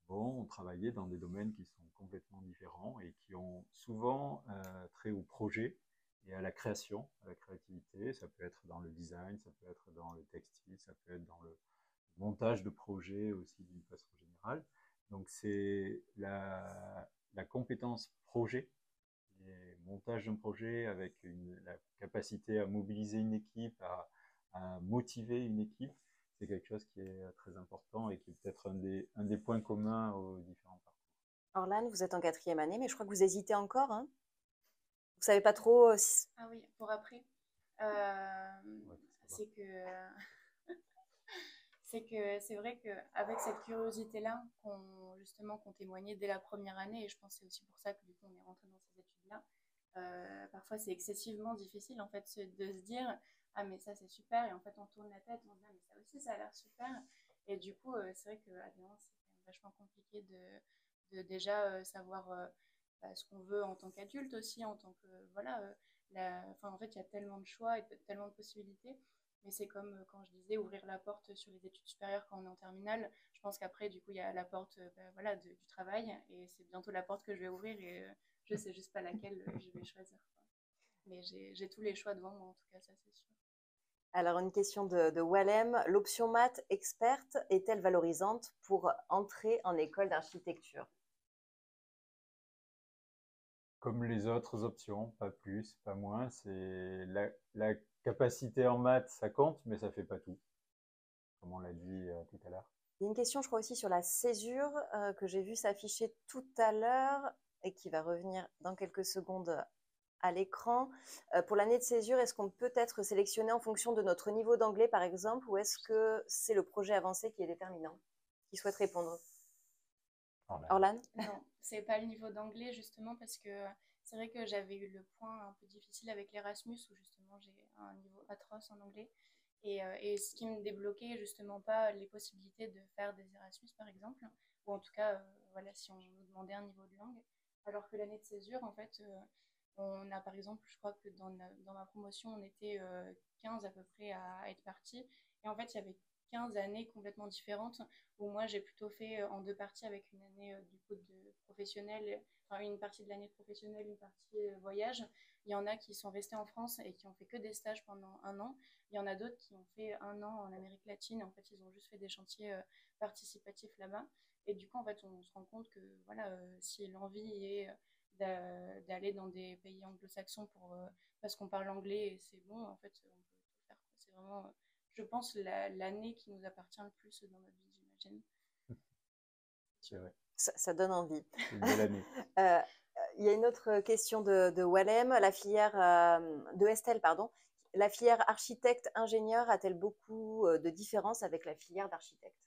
vont travailler dans des domaines qui sont complètement différents et qui ont souvent trait au projet et à la création, à la créativité. Ça peut être dans le design, ça peut être dans le textile, ça peut être dans le montage de projets aussi d'une façon générale. Donc c'est la compétence projet, et montage d'un projet avec la capacité à mobiliser une équipe, à motiver une équipe, c'est quelque chose qui est très important et qui est peut-être un des points communs aux différents parcours. Orlan, vous êtes en 4e année, mais je crois que vous hésitez encore. Hein, vous savez pas trop si... Ah oui, pour après. C'est que c'est vrai qu'avec cette curiosité-là qu'on témoignait dès la première année, et je pense que c'est aussi pour ça que du coup on est rentré dans ces études-là, parfois c'est excessivement difficile en fait de se dire ah mais ça c'est super, et en fait on tourne la tête, on se dit ah mais ça aussi ça a l'air super, et du coup c'est vrai qu'à des moments c'est quand même vachement compliqué de déjà savoir ce qu'on veut en tant qu'adulte aussi, en tant que voilà, enfin en fait il y a tellement de choix et tellement de possibilités. Mais c'est comme quand je disais ouvrir la porte sur les études supérieures quand on est en terminale. Je pense qu'après, du coup, il y a la porte voilà, du travail et c'est bientôt la porte que je vais ouvrir et je sais juste pas laquelle je vais choisir, quoi. Mais j'ai tous les choix devant moi, en tout cas, ça c'est sûr. Alors, une question de Walem. L'option maths experte est-elle valorisante pour entrer en école d'architecture? Comme les autres options, pas plus, pas moins. C'est la capacité en maths, ça compte, mais ça fait pas tout, comme on l'a dit tout à l'heure. Il y a une question, je crois aussi, sur la césure que j'ai vu s'afficher tout à l'heure et qui va revenir dans quelques secondes à l'écran. Pour l'année de césure, est-ce qu'on peut être sélectionné en fonction de notre niveau d'anglais, par exemple, ou est-ce que c'est le projet avancé qui est déterminant? Qui souhaite répondre? Orlan? Non, c'est pas le niveau d'anglais, justement, parce que c'est vrai que j'avais eu le point un peu difficile avec l'Erasmus, où justement j'ai un niveau atroce en anglais. Et ce qui me débloquait justement pas les possibilités de faire des Erasmus, par exemple, ou en tout cas, voilà, si on nous demandait un niveau de langue. Alors que l'année de césure, en fait, on a par exemple, je crois que dans ma promotion, on était 15 à peu près à être partis. Et en fait, il y avait 15 années complètement différentes où moi j'ai plutôt fait en deux parties avec une année du coup de professionnel, enfin une partie de l'année professionnelle, une partie voyage. Il y en a qui sont restés en France et qui ont fait que des stages pendant un an. Il y en a d'autres qui ont fait un an en Amérique latine. En fait, ils ont juste fait des chantiers participatifs là-bas. Et du coup, en fait, on se rend compte que voilà, si l'envie est d'aller dans des pays anglo-saxons parce qu'on parle anglais et c'est bon, en fait, on peut tout faire. C'est vraiment, je pense, l'année qui nous appartient le plus dans notre vie, j'imagine. C'est vrai. Ça donne envie. C'est une belle année. Il y a une autre question de Walem, la filière de Estelle, pardon. La filière architecte-ingénieur a-t-elle beaucoup de différences avec la filière d'architecte?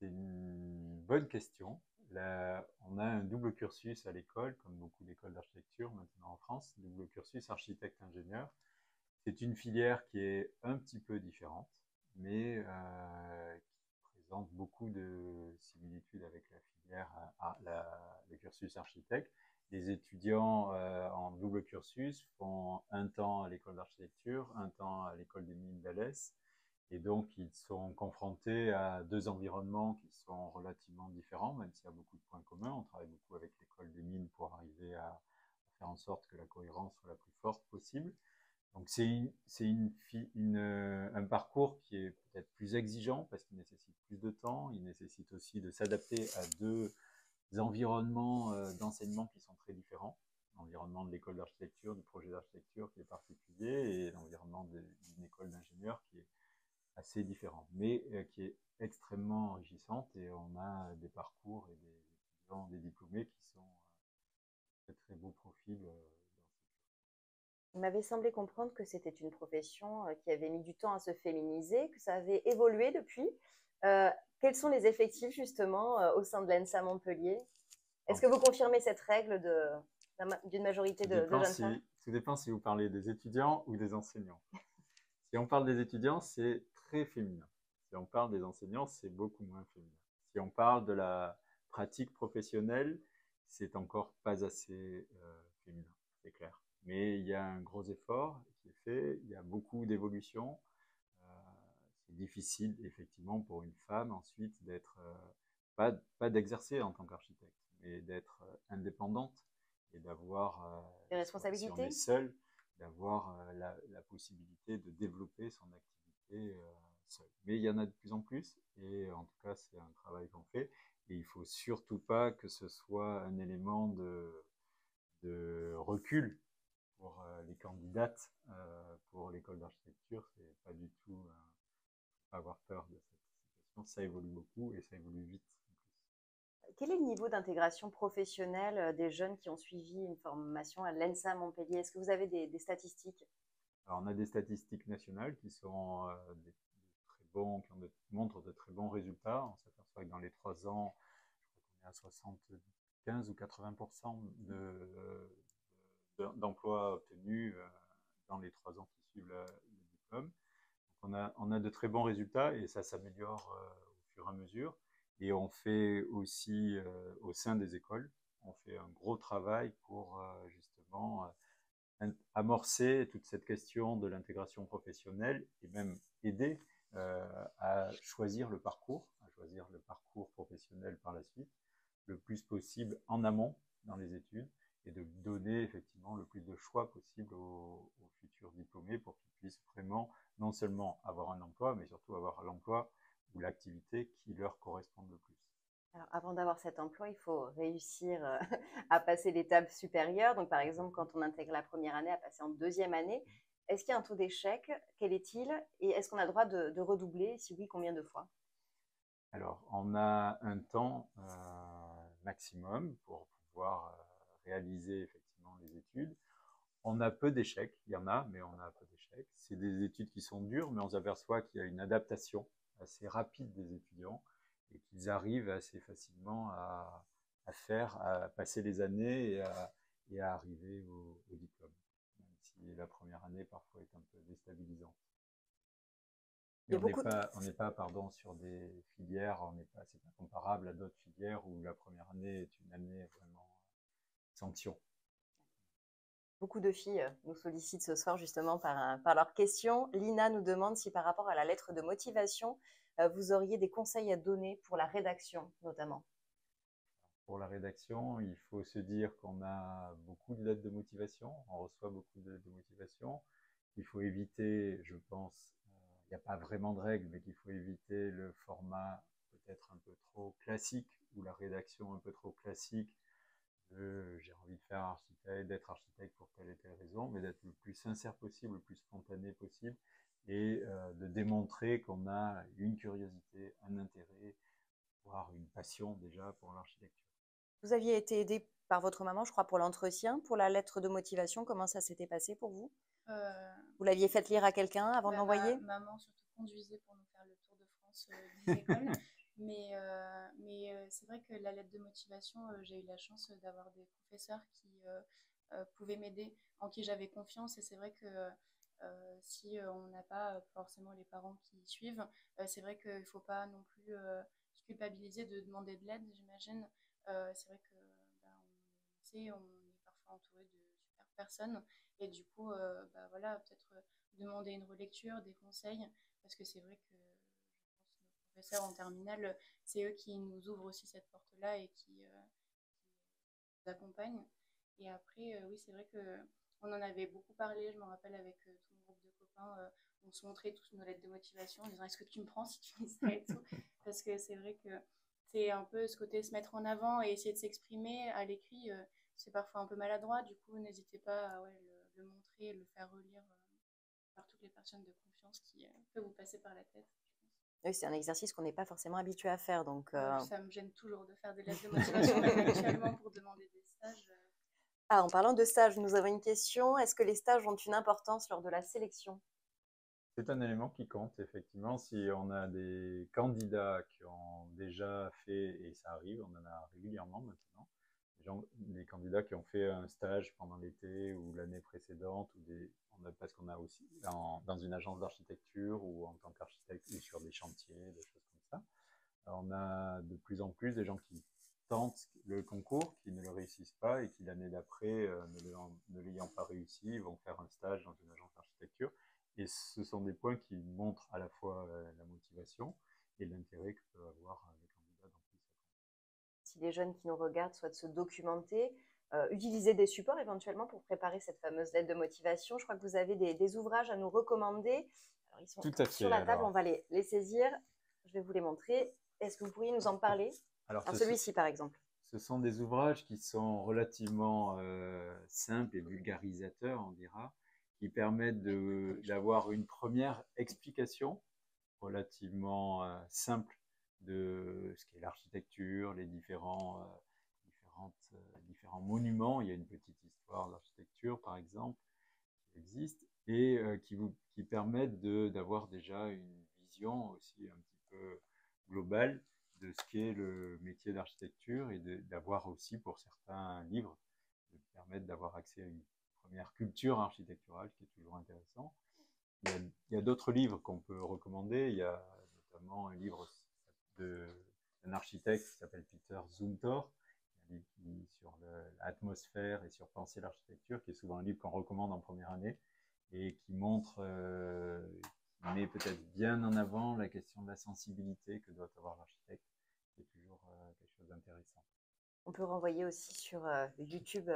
C'est une bonne question. Là, on a un double cursus à l'école, comme beaucoup d'écoles d'architecture maintenant en France, double cursus architecte-ingénieur. C'est une filière qui est un petit peu différente, mais qui présente beaucoup de similitudes avec la filière, le cursus architecte. Les étudiants en double cursus font un temps à l'école d'architecture, un temps à l'école des mines d'Alès, et donc ils sont confrontés à deux environnements qui sont relativement différents, même s'il y a beaucoup de points communs. On travaille beaucoup avec l'école des mines pour arriver à faire en sorte que la cohérence soit la plus forte possible. Donc c'est un parcours qui est peut-être plus exigeant parce qu'il nécessite plus de temps, il nécessite aussi de s'adapter à deux environnements d'enseignement qui sont très différents. L'environnement de l'école d'architecture, du projet d'architecture qui est particulier et l'environnement d'une école d'ingénieur qui est assez différent, mais qui est extrêmement enrichissante et on a des parcours et des étudiants, des diplômés qui sont très très beaux profils Il m'avait semblé comprendre que c'était une profession qui avait mis du temps à se féminiser, que ça avait évolué depuis. Quels sont les effectifs justement au sein de l'ENSA Montpellier? Est-ce que vous confirmez cette règle d'une majorité de jeunes femmes? Tout dépend si vous parlez des étudiants ou des enseignants. Si on parle des étudiants, c'est très féminin. Si on parle des enseignants, c'est beaucoup moins féminin. Si on parle de la pratique professionnelle, c'est encore pas assez féminin, c'est clair. Mais il y a un gros effort qui est fait, il y a beaucoup d'évolution. Euh, c'est difficile, effectivement, pour une femme ensuite d'être, pas d'exercer en tant qu'architecte, mais d'être indépendante et d'avoir, Des si on est responsabilités? seul, d'avoir la possibilité de développer son activité seul. Mais il y en a de plus en plus, et en tout cas, c'est un travail qu'on fait. Et il ne faut surtout pas que ce soit un élément de recul pour les candidates pour l'école d'architecture. C'est pas du tout avoir peur de cette situation. Ça évolue beaucoup et ça évolue vite. Quel est le niveau d'intégration professionnelle des jeunes qui ont suivi une formation à l'ENSA Montpellier? Est-ce que vous avez des statistiques? Alors, on a des statistiques nationales qui sont très bons, montrent de très bons résultats. On s'aperçoit que dans les 3 ans, je crois qu'on est à 75 ou 80% d'emplois obtenus dans les 3 ans qui suivent le diplôme. Donc on a de très bons résultats et ça s'améliore au fur et à mesure. Et on fait aussi au sein des écoles, on fait un gros travail pour justement amorcer toute cette question de l'intégration professionnelle et même aider à choisir le parcours professionnel par la suite, le plus possible en amont dans les études et de donner effectivement le plus de choix possible aux futurs diplômés pour qu'ils puissent vraiment non seulement avoir un emploi, mais surtout avoir l'emploi ou l'activité qui leur correspond le plus. Alors, avant d'avoir cet emploi, il faut réussir à passer l'étape supérieure. Donc, par exemple, quand on intègre la première année, à passer en deuxième année, est-ce qu'il y a un taux d'échec? Quel est-il? Et est-ce qu'on a le droit de redoubler? Si oui, combien de fois? Alors, on a un temps maximum pour pouvoir réaliser effectivement les études. On a peu d'échecs, il y en a, mais on a peu d'échecs. C'est des études qui sont dures, mais on s'aperçoit qu'il y a une adaptation assez rapide des étudiants et qu'ils arrivent assez facilement à passer les années et à arriver au diplôme, même si la première année parfois est un peu déstabilisante. Mais on n'est pas, pardon, sur des filières, c'est pas comparable à d'autres filières où la première année est une année vraiment sanction. Beaucoup de filles nous sollicitent ce soir justement par leurs questions. Lina nous demande si par rapport à la lettre de motivation, vous auriez des conseils à donner pour la rédaction notamment. Pour la rédaction, il faut se dire qu'on a beaucoup de lettres de motivation, on reçoit beaucoup de lettres de motivation. Il faut éviter, je pense, il n'y a pas vraiment de règle, mais qu'il faut éviter le format peut-être un peu trop classique ou la rédaction un peu trop classique j'ai envie de faire architecte, d'être architecte pour telle et telle raison, mais d'être le plus sincère possible, le plus spontané possible et de démontrer qu'on a une curiosité, un intérêt, voire une passion déjà pour l'architecture. Vous aviez été aidé par votre maman, je crois, pour l'entretien, pour la lettre de motivation. Comment ça s'était passé pour vous? Vous l'aviez fait lire à quelqu'un avant de l'envoyer? Maman surtout conduisait pour nous faire le tour de France des écoles. Mais c'est vrai que la lettre de motivation, j'ai eu la chance d'avoir des professeurs qui pouvaient m'aider, en qui j'avais confiance. Et c'est vrai que si on n'a pas forcément les parents qui suivent, c'est vrai qu'il ne faut pas non plus se culpabiliser de demander de l'aide, j'imagine. C'est vrai que on est parfois entouré de super personnes. Et du coup, voilà, peut-être demander une relecture, des conseils, parce que c'est vrai que nos professeurs en terminale, c'est eux qui nous ouvrent aussi cette porte-là et qui nous accompagnent. Et après, oui, c'est vrai qu'on en avait beaucoup parlé, je me rappelle, avec tout mon groupe de copains, on se montrait tous nos lettres de motivation en disant est-ce que tu me prends si tu dis ça et tout, parce que c'est vrai que c'est un peu ce côté se mettre en avant et essayer de s'exprimer à l'écrit, c'est parfois un peu maladroit, du coup n'hésitez pas à le montrer, le faire relire par toutes les personnes de confiance qui peuvent vous passer par la tête. Oui, c'est un exercice qu'on n'est pas forcément habitué à faire. Donc, ça me gêne toujours de faire des lettres de motivation même actuellement pour demander des stages. Ah, en parlant de stages, nous avons une question. Est-ce que les stages ont une importance lors de la sélection? C'est un élément qui compte, effectivement. Si on a des candidats qui ont déjà fait, et ça arrive, on en a régulièrement maintenant, des candidats qui ont fait un stage pendant l'été ou l'année précédente, parce qu'on a aussi dans une agence d'architecture ou en tant qu'architecte ou sur des chantiers, des choses comme ça. Alors, on a de plus en plus des gens qui tentent le concours, qui ne le réussissent pas et qui l'année d'après, ne l'ayant pas réussi, vont faire un stage dans une agence d'architecture. Et ce sont des points qui montrent à la fois la motivation et l'intérêt que peuvent avoir les candidats dans plus. Si les jeunes qui nous regardent souhaitent se documenter, utiliser des supports éventuellement pour préparer cette fameuse lettre de motivation, je crois que vous avez des ouvrages à nous recommander. Alors, ils sont tout à fait, sur la table, on va les saisir. Je vais vous les montrer. Est-ce que vous pourriez nous en parler? Alors celui-ci, par exemple. Ce sont des ouvrages qui sont relativement simples et vulgarisateurs, on dira, qui permettent d'avoir une première explication relativement simple de ce qu'est l'architecture, les différents monuments. Il y a une petite histoire d'architecture, par exemple, qui existe et qui permettent d'avoir déjà une vision aussi un petit peu globale de ce qu'est le métier d'architecture et d'avoir aussi, pour certains livres, de permettre d'avoir accès à une première culture architecturale, qui est toujours intéressant. Il y a d'autres livres qu'on peut recommander. Il y a notamment un livre d'un architecte qui s'appelle Peter Zumthor, un livre sur Atmosphère et sur Penser l'architecture, qui est souvent un livre qu'on recommande en première année et qui montre, qui met peut-être bien en avant la question de la sensibilité que doit avoir l'architecte, qui est toujours quelque chose d'intéressant. On peut renvoyer aussi sur YouTube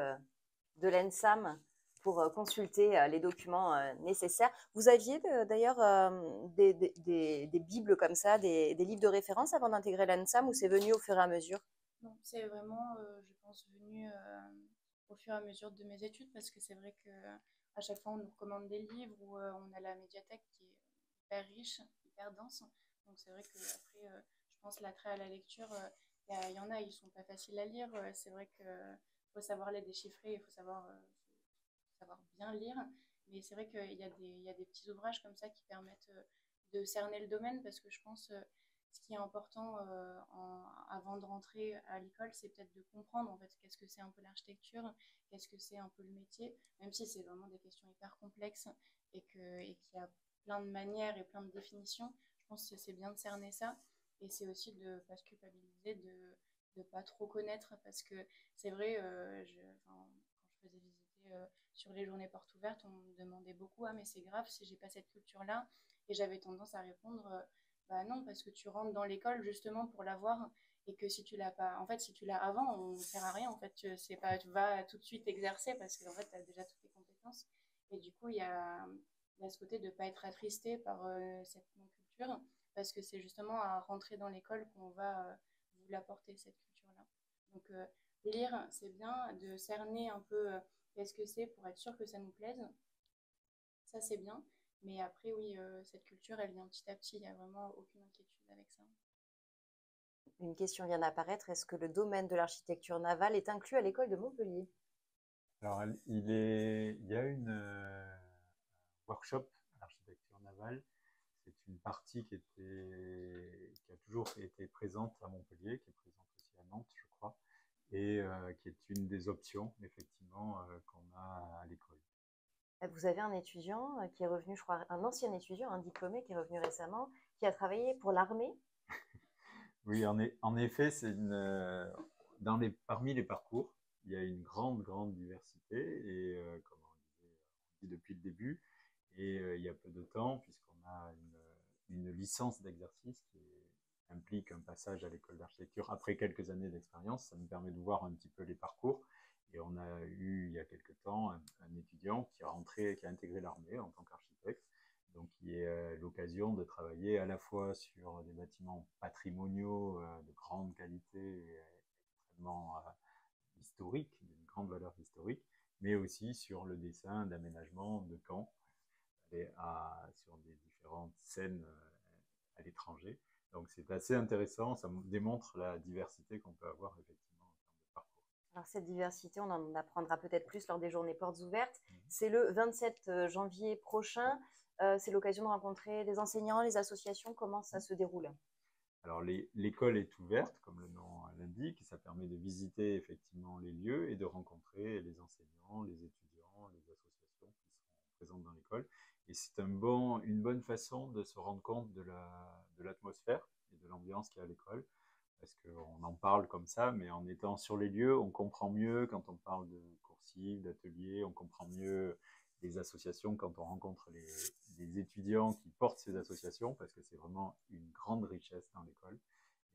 de l'ENSAM pour consulter les documents nécessaires. Vous aviez d'ailleurs des bibles comme ça, des livres de référence avant d'intégrer l'ENSAM, ou c'est venu au fur et à mesure? Non, c'est vraiment, je pense, venu au fur et à mesure de mes études, parce que c'est vrai qu'à chaque fois, on nous recommande des livres où on a la médiathèque qui est hyper riche, hyper dense. Donc c'est vrai qu'après, je pense l'attrait à la lecture, il y en a, ils sont pas faciles à lire. C'est vrai qu'il faut savoir les déchiffrer, il faut savoir bien lire. Mais c'est vrai qu'il y a des petits ouvrages comme ça qui permettent de cerner le domaine, parce que je pense ce qui est important avant de rentrer à l'école, c'est peut-être de comprendre en fait qu'est-ce que c'est un peu l'architecture, qu'est-ce que c'est un peu le métier, même si c'est vraiment des questions hyper complexes et qu'il y a plein de manières et plein de définitions. Je pense que c'est bien de cerner ça, et c'est aussi de ne pas se culpabiliser, de ne pas trop connaître, parce que c'est vrai, quand je faisais visiter sur les journées portes ouvertes, on me demandait beaucoup: ah mais c'est grave si j'ai pas cette culture-là, et j'avais tendance à répondre bah non, parce que tu rentres dans l'école justement pour l'avoir, et que si tu l'as pas, en fait, si tu l'as avant, on ne sert à rien. En fait, c'est pas, tu vas tout de suite exercer parce que en fait, tu as déjà toutes les compétences. Et du coup, il y a ce côté de ne pas être attristé par cette non-culture, parce que c'est justement à rentrer dans l'école qu'on va vous l'apporter, cette culture-là. Donc, lire, c'est bien de cerner un peu qu'est-ce que c'est pour être sûr que ça nous plaise. Ça, c'est bien. Mais après, oui, cette culture, elle vient petit à petit. Il n'y a vraiment aucune inquiétude avec ça. Une question vient d'apparaître. Est-ce que le domaine de l'architecture navale est inclus à l'école de Montpellier? Alors, il y a une workshop à l'architecture navale. C'est une partie qui a toujours été présente à Montpellier, qui est présente aussi à Nantes, je crois, et qui est une des options, effectivement, qu'on a à l'école. Vous avez un étudiant qui est revenu, je crois, un ancien étudiant, un diplômé qui est revenu récemment, qui a travaillé pour l'armée. Oui, en effet, parmi les parcours, il y a une grande diversité, et comme on dit depuis le début, et il y a peu de temps, puisqu'on a une licence d'exercice qui implique un passage à l'école d'architecture après quelques années d'expérience. Ça nous permet de voir un petit peu les parcours. Et on a eu, il y a quelques temps, un étudiant qui a intégré l'armée en tant qu'architecte, donc qui est l'occasion de travailler à la fois sur des bâtiments patrimoniaux de grande qualité et extrêmement historiques, d'une grande valeur historique, mais aussi sur le dessin d'aménagement de camps sur des différentes scènes à l'étranger. Donc c'est assez intéressant, ça démontre la diversité qu'on peut avoir effectivement en termes de parcours. Alors cette diversité, on en apprendra peut-être plus lors des journées portes ouvertes. C'est le 27 janvier prochain. C'est l'occasion de rencontrer les enseignants, les associations. Comment ça se déroule? Alors l'école est ouverte, comme le nom l'indique, et ça permet de visiter effectivement les lieux et de rencontrer les enseignants, les étudiants, les associations qui sont présentes dans l'école. Et c'est une bonne façon de se rendre compte de l'atmosphère et de l'ambiance qu'il y a à l'école, parce qu'on en parle comme ça, mais en étant sur les lieux, on comprend mieux quand on parle de coursives, d'ateliers, on comprend mieux les associations quand on rencontre les étudiants qui portent ces associations, parce que c'est vraiment une grande richesse dans l'école.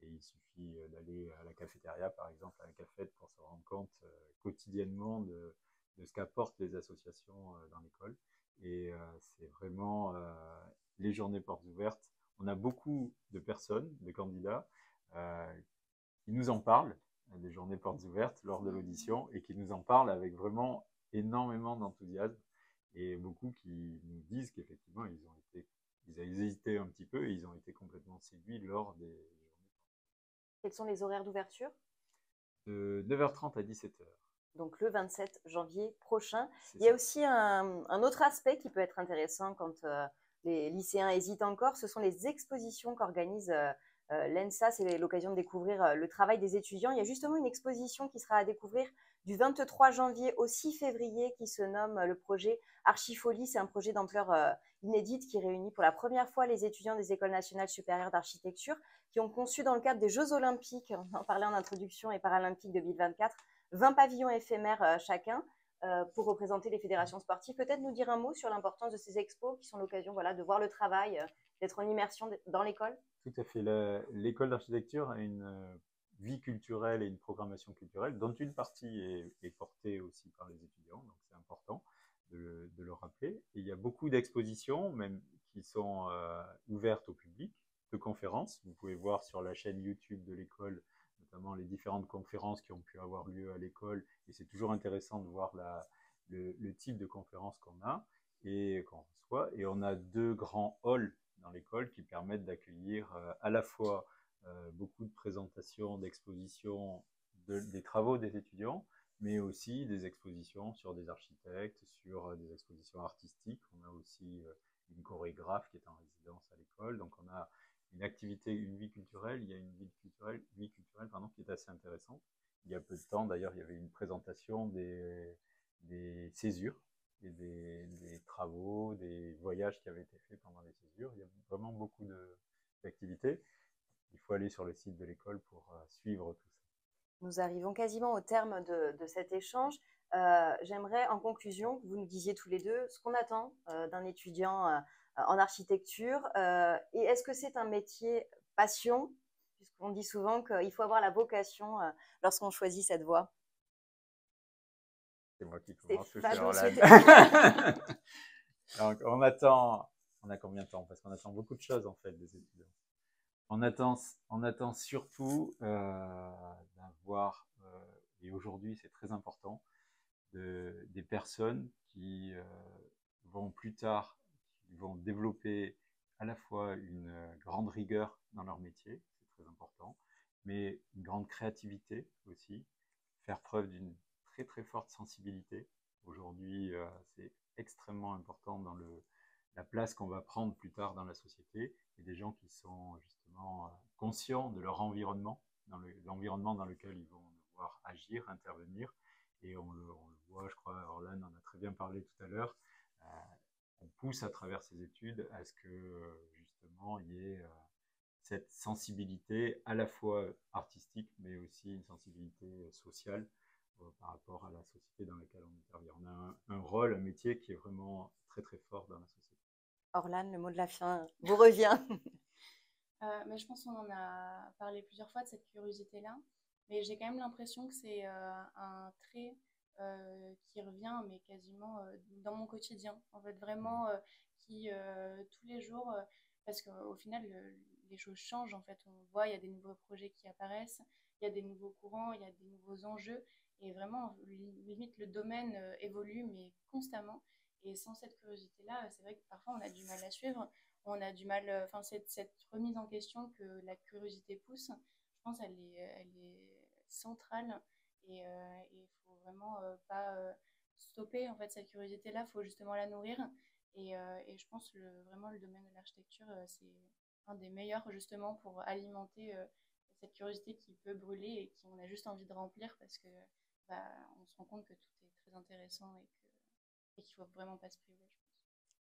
Et il suffit d'aller à la cafétéria, par exemple, à la cafette, pour se rendre compte quotidiennement de ce qu'apportent les associations dans l'école. Et c'est vraiment les journées portes ouvertes. On a beaucoup de personnes, de candidats, qui nous en parlent, des journées portes ouvertes, lors de l'audition, et qui nous en parlent avec vraiment énormément d'enthousiasme, et beaucoup qui nous disent qu'effectivement, ils ont hésité un petit peu, et ils ont été complètement séduits lors des journées. Quels sont les horaires d'ouverture? De 9h30 à 17h. Donc le 27 janvier prochain. Il y a aussi un autre aspect qui peut être intéressant quand les lycéens hésitent encore, ce sont les expositions qu'organise l'ENSA. C'est l'occasion de découvrir le travail des étudiants. Il y a justement une exposition qui sera à découvrir du 23 janvier au 6 février qui se nomme le projet Archifolie. C'est un projet d'ampleur inédite qui réunit pour la première fois les étudiants des écoles nationales supérieures d'architecture qui ont conçu dans le cadre des Jeux olympiques, on en parlait en introduction, et paralympiques 2024, 20 pavillons éphémères chacun pour représenter les fédérations sportives. Peut-être nous dire un mot sur l'importance de ces expos qui sont l'occasion de voir le travail, d'être en immersion dans l'école. Tout à fait. L'école d'architecture a une vie culturelle et une programmation culturelle dont une partie est portée aussi par les étudiants, donc c'est important de le rappeler. Et il y a beaucoup d'expositions, même qui sont ouvertes au public, de conférences. Vous pouvez voir sur la chaîne YouTube de l'école, notamment les différentes conférences qui ont pu avoir lieu à l'école. Et c'est toujours intéressant de voir le type de conférences qu'on a et qu'on reçoit. Et on a 2 grands halls dans l'école qui permettent d'accueillir à la fois beaucoup de présentations, d'expositions des travaux des étudiants, mais aussi des expositions sur des architectes, sur des expositions artistiques. On a aussi une chorégraphe qui est en résidence à l'école. Donc on a une activité, une vie culturelle, il y a une vie culturelle qui est assez intéressante. Il y a peu de temps, d'ailleurs, il y avait une présentation des césures et des travaux, des voyages qui avaient été faits pendant les césures. Il y a vraiment beaucoup d'activités. Il faut aller sur le site de l'école pour suivre tout ça. Nous arrivons quasiment au terme de cet échange. J'aimerais, en conclusion, que vous nous disiez tous les deux ce qu'on attend d'un étudiant en architecture. Et est-ce que c'est un métier passion, puisqu'on dit souvent qu'il faut avoir la vocation lorsqu'on choisit cette voie? C'est moi qui commence. Donc, on a combien de temps? Parce qu'on attend beaucoup de choses, en fait, des étudiants. On attend surtout d'avoir, et aujourd'hui c'est très important, des personnes qui vont plus tard, qui vont développer à la fois une grande rigueur dans leur métier, c'est très important, mais une grande créativité aussi, faire preuve d'une très très forte sensibilité. Aujourd'hui, c'est extrêmement important dans la place qu'on va prendre plus tard dans la société, et des gens qui sont justement conscients de leur environnement, l'environnement dans lequel ils vont devoir agir, intervenir. Et on le voit, je crois, Orlan en a très bien parlé tout à l'heure, on pousse à travers ces études à ce que justement il y ait cette sensibilité à la fois artistique, mais aussi une sensibilité sociale par rapport à la société dans laquelle on intervient. On a un rôle, un métier qui est vraiment très très fort dans la société. Orlan, le mot de la fin vous revient. Mais je pense qu'on en a parlé plusieurs fois de cette curiosité-là, mais j'ai quand même l'impression que c'est un trait qui revient, mais quasiment dans mon quotidien. En fait, vraiment, qui tous les jours, parce qu'au final, les choses changent. En fait, on voit, il y a des nouveaux projets qui apparaissent, il y a des nouveaux courants, il y a des nouveaux enjeux, et vraiment, limite, le domaine évolue, mais constamment. Et sans cette curiosité-là, c'est vrai que parfois on a du mal à suivre, on a du mal, enfin cette remise en question que la curiosité pousse, je pense elle est centrale et il faut vraiment pas stopper en fait cette curiosité-là, il faut justement la nourrir et je pense vraiment le domaine de l'architecture c'est un des meilleurs justement pour alimenter cette curiosité qui peut brûler et qu'on a juste envie de remplir parce que bah, on se rend compte que tout est très intéressant et qu'il ne faut vraiment pas se priver, je pense.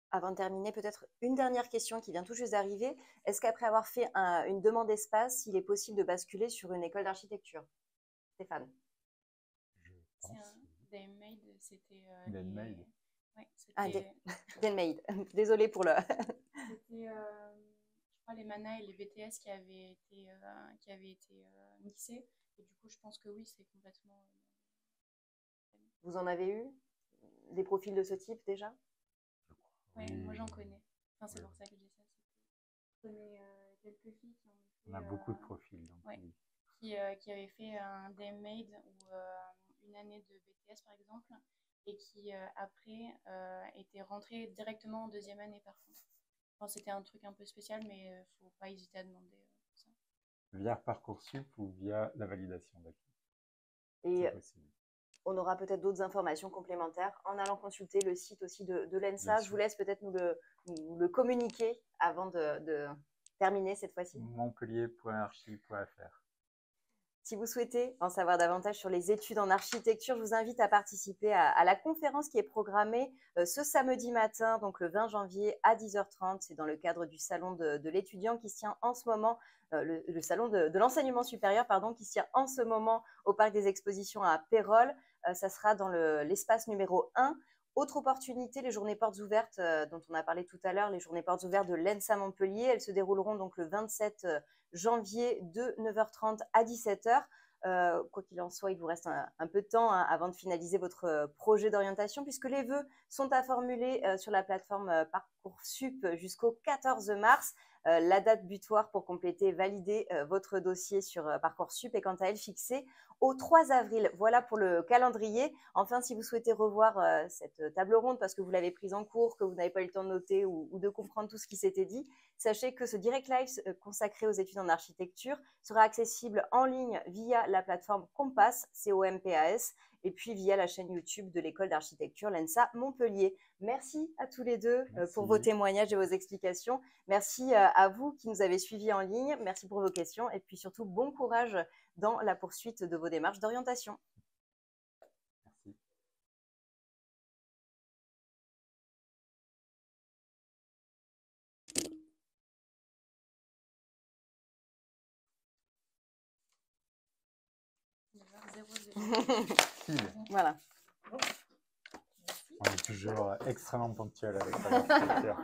Avant de terminer, peut-être une dernière question qui vient tout juste d'arriver. Est-ce qu'après avoir fait une demande d'espace, il est possible de basculer sur une école d'architecture? Stéphane? C'est un DMMAID, c'était... DMMAID. Ouais, c'était... DMMAID. Désolée pour le... C'était, je crois, les MANA et les BTS qui avaient été mixés. Et du coup, je pense que oui, c'est complètement... Vous en avez eu des profils de ce type déjà? Oui, moi j'en connais. Enfin, c'est pour ça que je dis ça. Je connais quelques filles qui ont fait... On a beaucoup de profils. Donc, ouais, oui. qui avaient fait un DMMAID ou une année de BTS par exemple, et qui après étaient rentrées directement en deuxième année par contre. Enfin, c'était un truc un peu spécial, mais il ne faut pas hésiter à demander ça. Via Parcoursup ou via la validation d'acquis. Et c'est possible. On aura peut-être d'autres informations complémentaires en allant consulter le site aussi de l'ENSA. Je vous laisse peut-être nous le communiquer avant de terminer cette fois-ci. Montpellier.archi.fr. Si vous souhaitez en savoir davantage sur les études en architecture, je vous invite à participer à la conférence qui est programmée ce samedi matin, donc le 20 janvier à 10h30. C'est dans le cadre du salon de l'étudiant qui se tient en ce moment, le salon de l'enseignement supérieur, pardon, qui se tient en ce moment au Parc des Expositions à Pérols. Ça sera dans l'espace numéro 1. Autre opportunité, les journées portes ouvertes dont on a parlé tout à l'heure, les journées portes ouvertes de l'ENSA Montpellier. Elles se dérouleront donc le 27 janvier de 9h30 à 17h. Quoi qu'il en soit, il vous reste un peu de temps avant de finaliser votre projet d'orientation puisque les vœux sont à formuler sur la plateforme Parcoursup jusqu'au 14 mars. La date butoir pour compléter et valider votre dossier sur Parcoursup est quant à elle fixée au 3 avril. Voilà pour le calendrier. Enfin, si vous souhaitez revoir cette table ronde parce que vous l'avez prise en cours, que vous n'avez pas eu le temps de noter ou de comprendre tout ce qui s'était dit, sachez que ce direct live consacré aux études en architecture sera accessible en ligne via la plateforme Compass, COMPAS, et puis via la chaîne YouTube de l'école d'architecture l'ENSA Montpellier. Merci à tous les deux pour vos témoignages et vos explications. Merci à vous qui nous avez suivis en ligne. Merci pour vos questions et puis surtout bon courage dans la poursuite de vos démarches d'orientation. Merci. Voilà. On est toujours extrêmement ponctuel avec l'architecture.